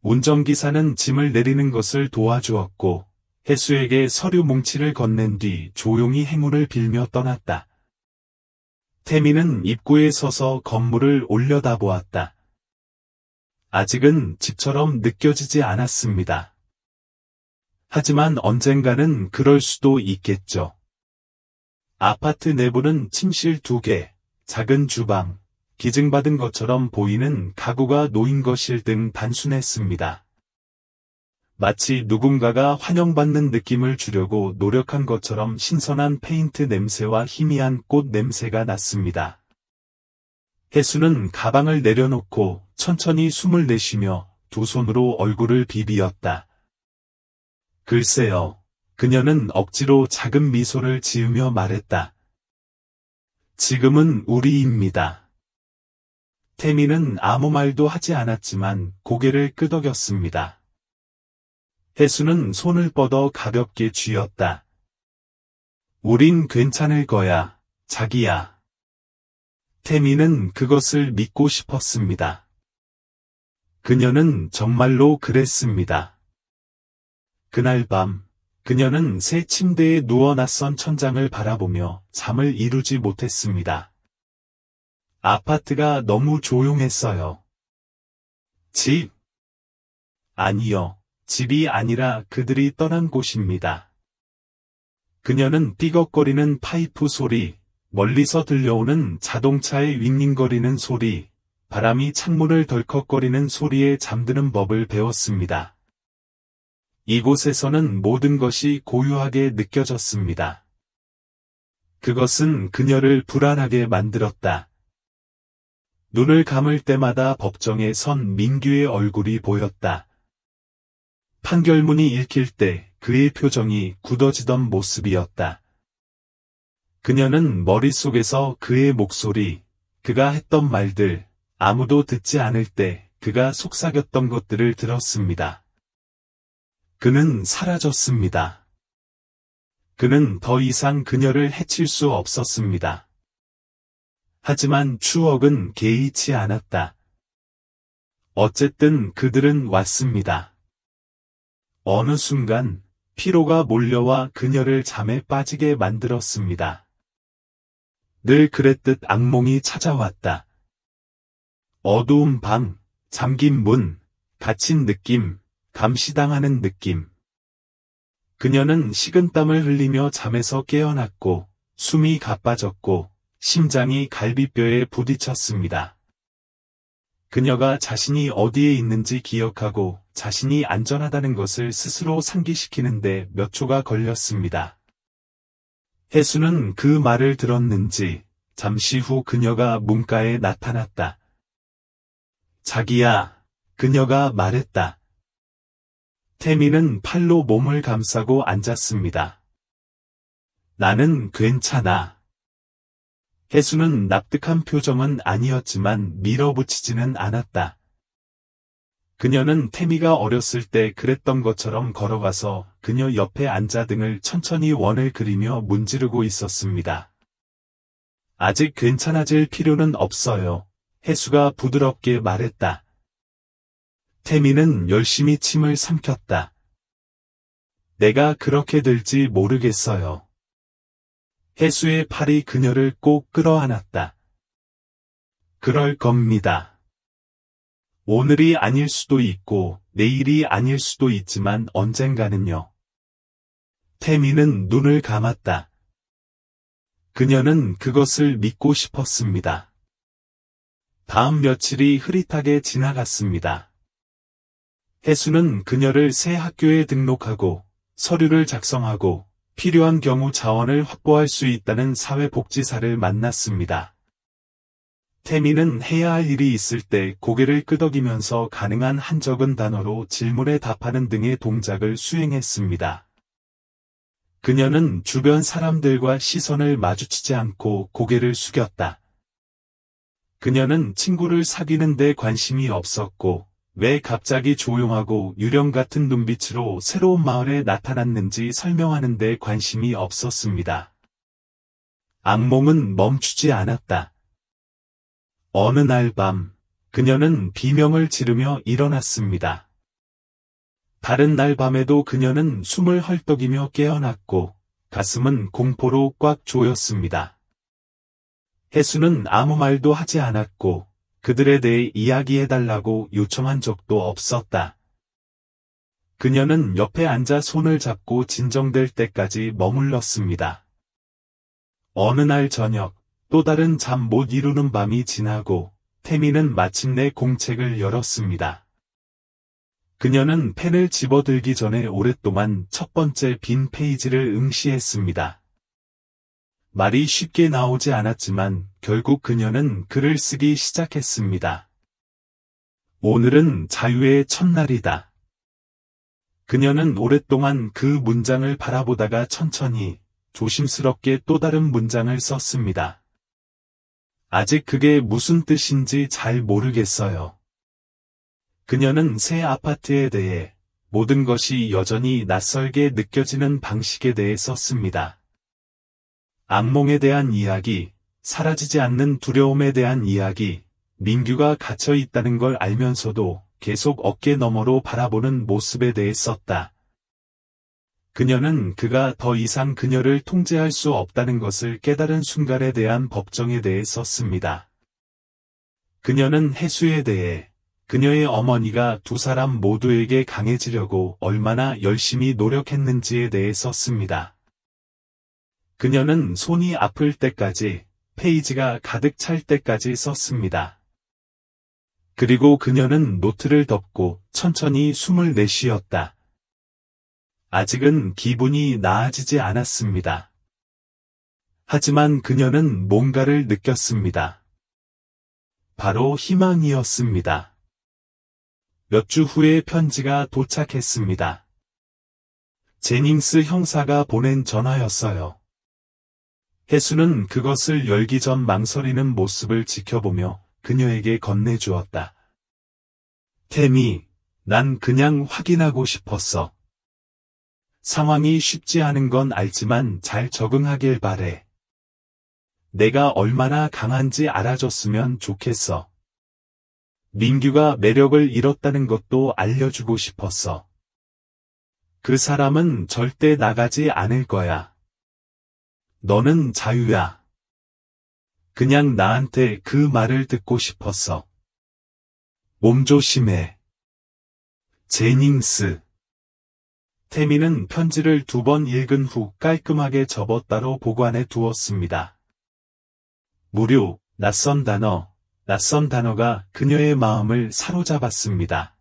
운전기사는 짐을 내리는 것을 도와주었고 혜수에게 서류 뭉치를 건넨 뒤 조용히 행운을 빌며 떠났다. 태미는 입구에 서서 건물을 올려다보았다. 아직은 집처럼 느껴지지 않았습니다. 하지만 언젠가는 그럴 수도 있겠죠. 아파트 내부는 침실 2개, 작은 주방, 기증받은 것처럼 보이는 가구가 놓인 것일 등 단순했습니다. 마치 누군가가 환영받는 느낌을 주려고 노력한 것처럼 신선한 페인트 냄새와 희미한 꽃 냄새가 났습니다. 혜수는 가방을 내려놓고 천천히 숨을 내쉬며 두 손으로 얼굴을 비비었다. 글쎄요. 그녀는 억지로 작은 미소를 지으며 말했다. 지금은 우리입니다. 태미는 아무 말도 하지 않았지만 고개를 끄덕였습니다. 혜수는 손을 뻗어 가볍게 쥐었다. 우린 괜찮을 거야, 자기야. 태미는 그것을 믿고 싶었습니다. 그녀는 정말로 그랬습니다. 그날 밤, 그녀는 새 침대에 누워 낯선 천장을 바라보며 잠을 이루지 못했습니다. 아파트가 너무 조용했어요. 집? 아니요, 집이 아니라 그들이 떠난 곳입니다. 그녀는 삐걱거리는 파이프 소리, 멀리서 들려오는 자동차의 윙윙거리는 소리, 바람이 창문을 덜컥거리는 소리에 잠드는 법을 배웠습니다. 이곳에서는 모든 것이 고요하게 느껴졌습니다. 그것은 그녀를 불안하게 만들었다. 눈을 감을 때마다 법정에 선 민규의 얼굴이 보였다. 판결문이 읽힐 때 그의 표정이 굳어지던 모습이었다. 그녀는 머릿속에서 그의 목소리, 그가 했던 말들, 아무도 듣지 않을 때 그가 속삭였던 것들을 들었습니다. 그는 사라졌습니다. 그는 더 이상 그녀를 해칠 수 없었습니다. 하지만 추억은 개의치 않았다. 어쨌든 그들은 왔습니다. 어느 순간 피로가 몰려와 그녀를 잠에 빠지게 만들었습니다. 늘 그랬듯 악몽이 찾아왔다. 어두운 방, 잠긴 문, 갇힌 느낌, 감시당하는 느낌. 그녀는 식은땀을 흘리며 잠에서 깨어났고 숨이 가빠졌고 심장이 갈비뼈에 부딪혔습니다. 그녀가 자신이 어디에 있는지 기억하고 자신이 안전하다는 것을 스스로 상기시키는데 몇 초가 걸렸습니다. 혜수는 그 말을 들었는지 잠시 후 그녀가 문가에 나타났다. 자기야, 그녀가 말했다. 태미는 팔로 몸을 감싸고 앉았습니다. 나는 괜찮아. 혜수는 납득한 표정은 아니었지만 밀어붙이지는 않았다. 그녀는 태미가 어렸을 때 그랬던 것처럼 걸어가서 그녀 옆에 앉아 등을 천천히 원을 그리며 문지르고 있었습니다. 아직 괜찮아질 필요는 없어요. 혜수가 부드럽게 말했다. 태미는 열심히 침을 삼켰다. 내가 그렇게 될지 모르겠어요. 혜수의 팔이 그녀를 꼭 끌어안았다. 그럴 겁니다. 오늘이 아닐 수도 있고 내일이 아닐 수도 있지만 언젠가는요. 태미는 눈을 감았다. 그녀는 그것을 믿고 싶었습니다. 다음 며칠이 흐릿하게 지나갔습니다. 혜수는 그녀를 새 학교에 등록하고 서류를 작성하고 필요한 경우 자원을 확보할 수 있다는 사회복지사를 만났습니다. 태미는 해야 할 일이 있을 때 고개를 끄덕이면서 가능한 한 적은 단어로 질문에 답하는 등의 동작을 수행했습니다. 그녀는 주변 사람들과 시선을 마주치지 않고 고개를 숙였다. 그녀는 친구를 사귀는 데 관심이 없었고 왜 갑자기 조용하고 유령 같은 눈빛으로 새로운 마을에 나타났는지 설명하는 데 관심이 없었습니다. 악몽은 멈추지 않았다. 어느 날 밤, 그녀는 비명을 지르며 일어났습니다. 다른 날 밤에도 그녀는 숨을 헐떡이며 깨어났고 가슴은 공포로 꽉 조였습니다. 혜수는 아무 말도 하지 않았고 그들에 대해 이야기해달라고 요청한 적도 없었다. 그녀는 옆에 앉아 손을 잡고 진정될 때까지 머물렀습니다. 어느 날 저녁, 또 다른 잠 못 이루는 밤이 지나고 태미는 마침내 공책을 열었습니다. 그녀는 펜을 집어들기 전에 오랫동안 첫 번째 빈 페이지를 응시했습니다. 말이 쉽게 나오지 않았지만 결국 그녀는 글을 쓰기 시작했습니다. 오늘은 자유의 첫날이다. 그녀는 오랫동안 그 문장을 바라보다가 천천히, 조심스럽게 또 다른 문장을 썼습니다. 아직 그게 무슨 뜻인지 잘 모르겠어요. 그녀는 새 아파트에 대해 모든 것이 여전히 낯설게 느껴지는 방식에 대해 썼습니다. 악몽에 대한 이야기, 사라지지 않는 두려움에 대한 이야기, 민규가 갇혀 있다는 걸 알면서도 계속 어깨 너머로 바라보는 모습에 대해 썼다. 그녀는 그가 더 이상 그녀를 통제할 수 없다는 것을 깨달은 순간에 대한 걱정에 대해 썼습니다. 그녀는 혜수에 대해, 그녀의 어머니가 두 사람 모두에게 강해지려고 얼마나 열심히 노력했는지에 대해 썼습니다. 그녀는 손이 아플 때까지, 페이지가 가득 찰 때까지 썼습니다. 그리고 그녀는 노트를 덮고 천천히 숨을 내쉬었다. 아직은 기분이 나아지지 않았습니다. 하지만 그녀는 뭔가를 느꼈습니다. 바로 희망이었습니다. 몇 주 후에 편지가 도착했습니다. 제닝스 형사가 보낸 전화였어요. 해수는 그것을 열기 전 망설이는 모습을 지켜보며 그녀에게 건네주었다. 태미, 난 그냥 확인하고 싶었어. 상황이 쉽지 않은 건 알지만 잘 적응하길 바래. 내가 얼마나 강한지 알아줬으면 좋겠어. 민규가 매력을 잃었다는 것도 알려주고 싶었어. 그 사람은 절대 나가지 않을 거야. 너는 자유야. 그냥 나한테 그 말을 듣고 싶었어. 몸조심해. 제닝스. 태미는 편지를 2번 읽은 후 깔끔하게 접어 따로 보관해 두었습니다. 무료, 낯선 단어가 그녀의 마음을 사로잡았습니다.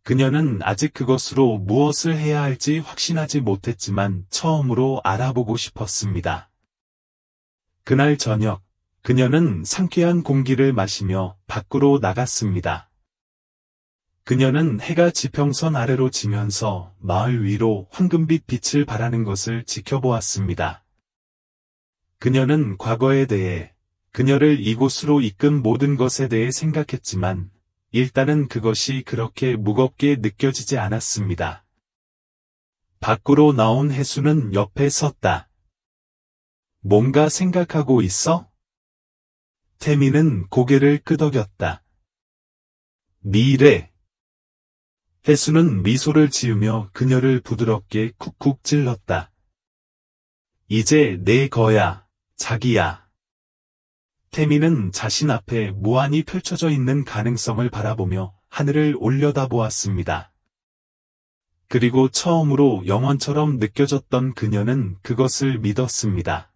그녀는 아직 그것으로 무엇을 해야 할지 확신하지 못했지만 처음으로 알아보고 싶었습니다. 그날 저녁, 그녀는 상쾌한 공기를 마시며 밖으로 나갔습니다. 그녀는 해가 지평선 아래로 지면서 마을 위로 황금빛 빛을 발하는 것을 지켜보았습니다. 그녀는 과거에 대해, 그녀를 이곳으로 이끈 모든 것에 대해 생각했지만, 일단은 그것이 그렇게 무겁게 느껴지지 않았습니다. 밖으로 나온 해수는 옆에 섰다. 뭔가 생각하고 있어? 태미는 고개를 끄덕였다. 미래. 해수는 미소를 지으며 그녀를 부드럽게 쿡쿡 찔렀다. 이제 내 거야, 자기야. 태미는 자신 앞에 무한히 펼쳐져 있는 가능성을 바라보며 하늘을 올려다보았습니다. 그리고 처음으로 영원처럼 느껴졌던 그녀는 그것을 믿었습니다.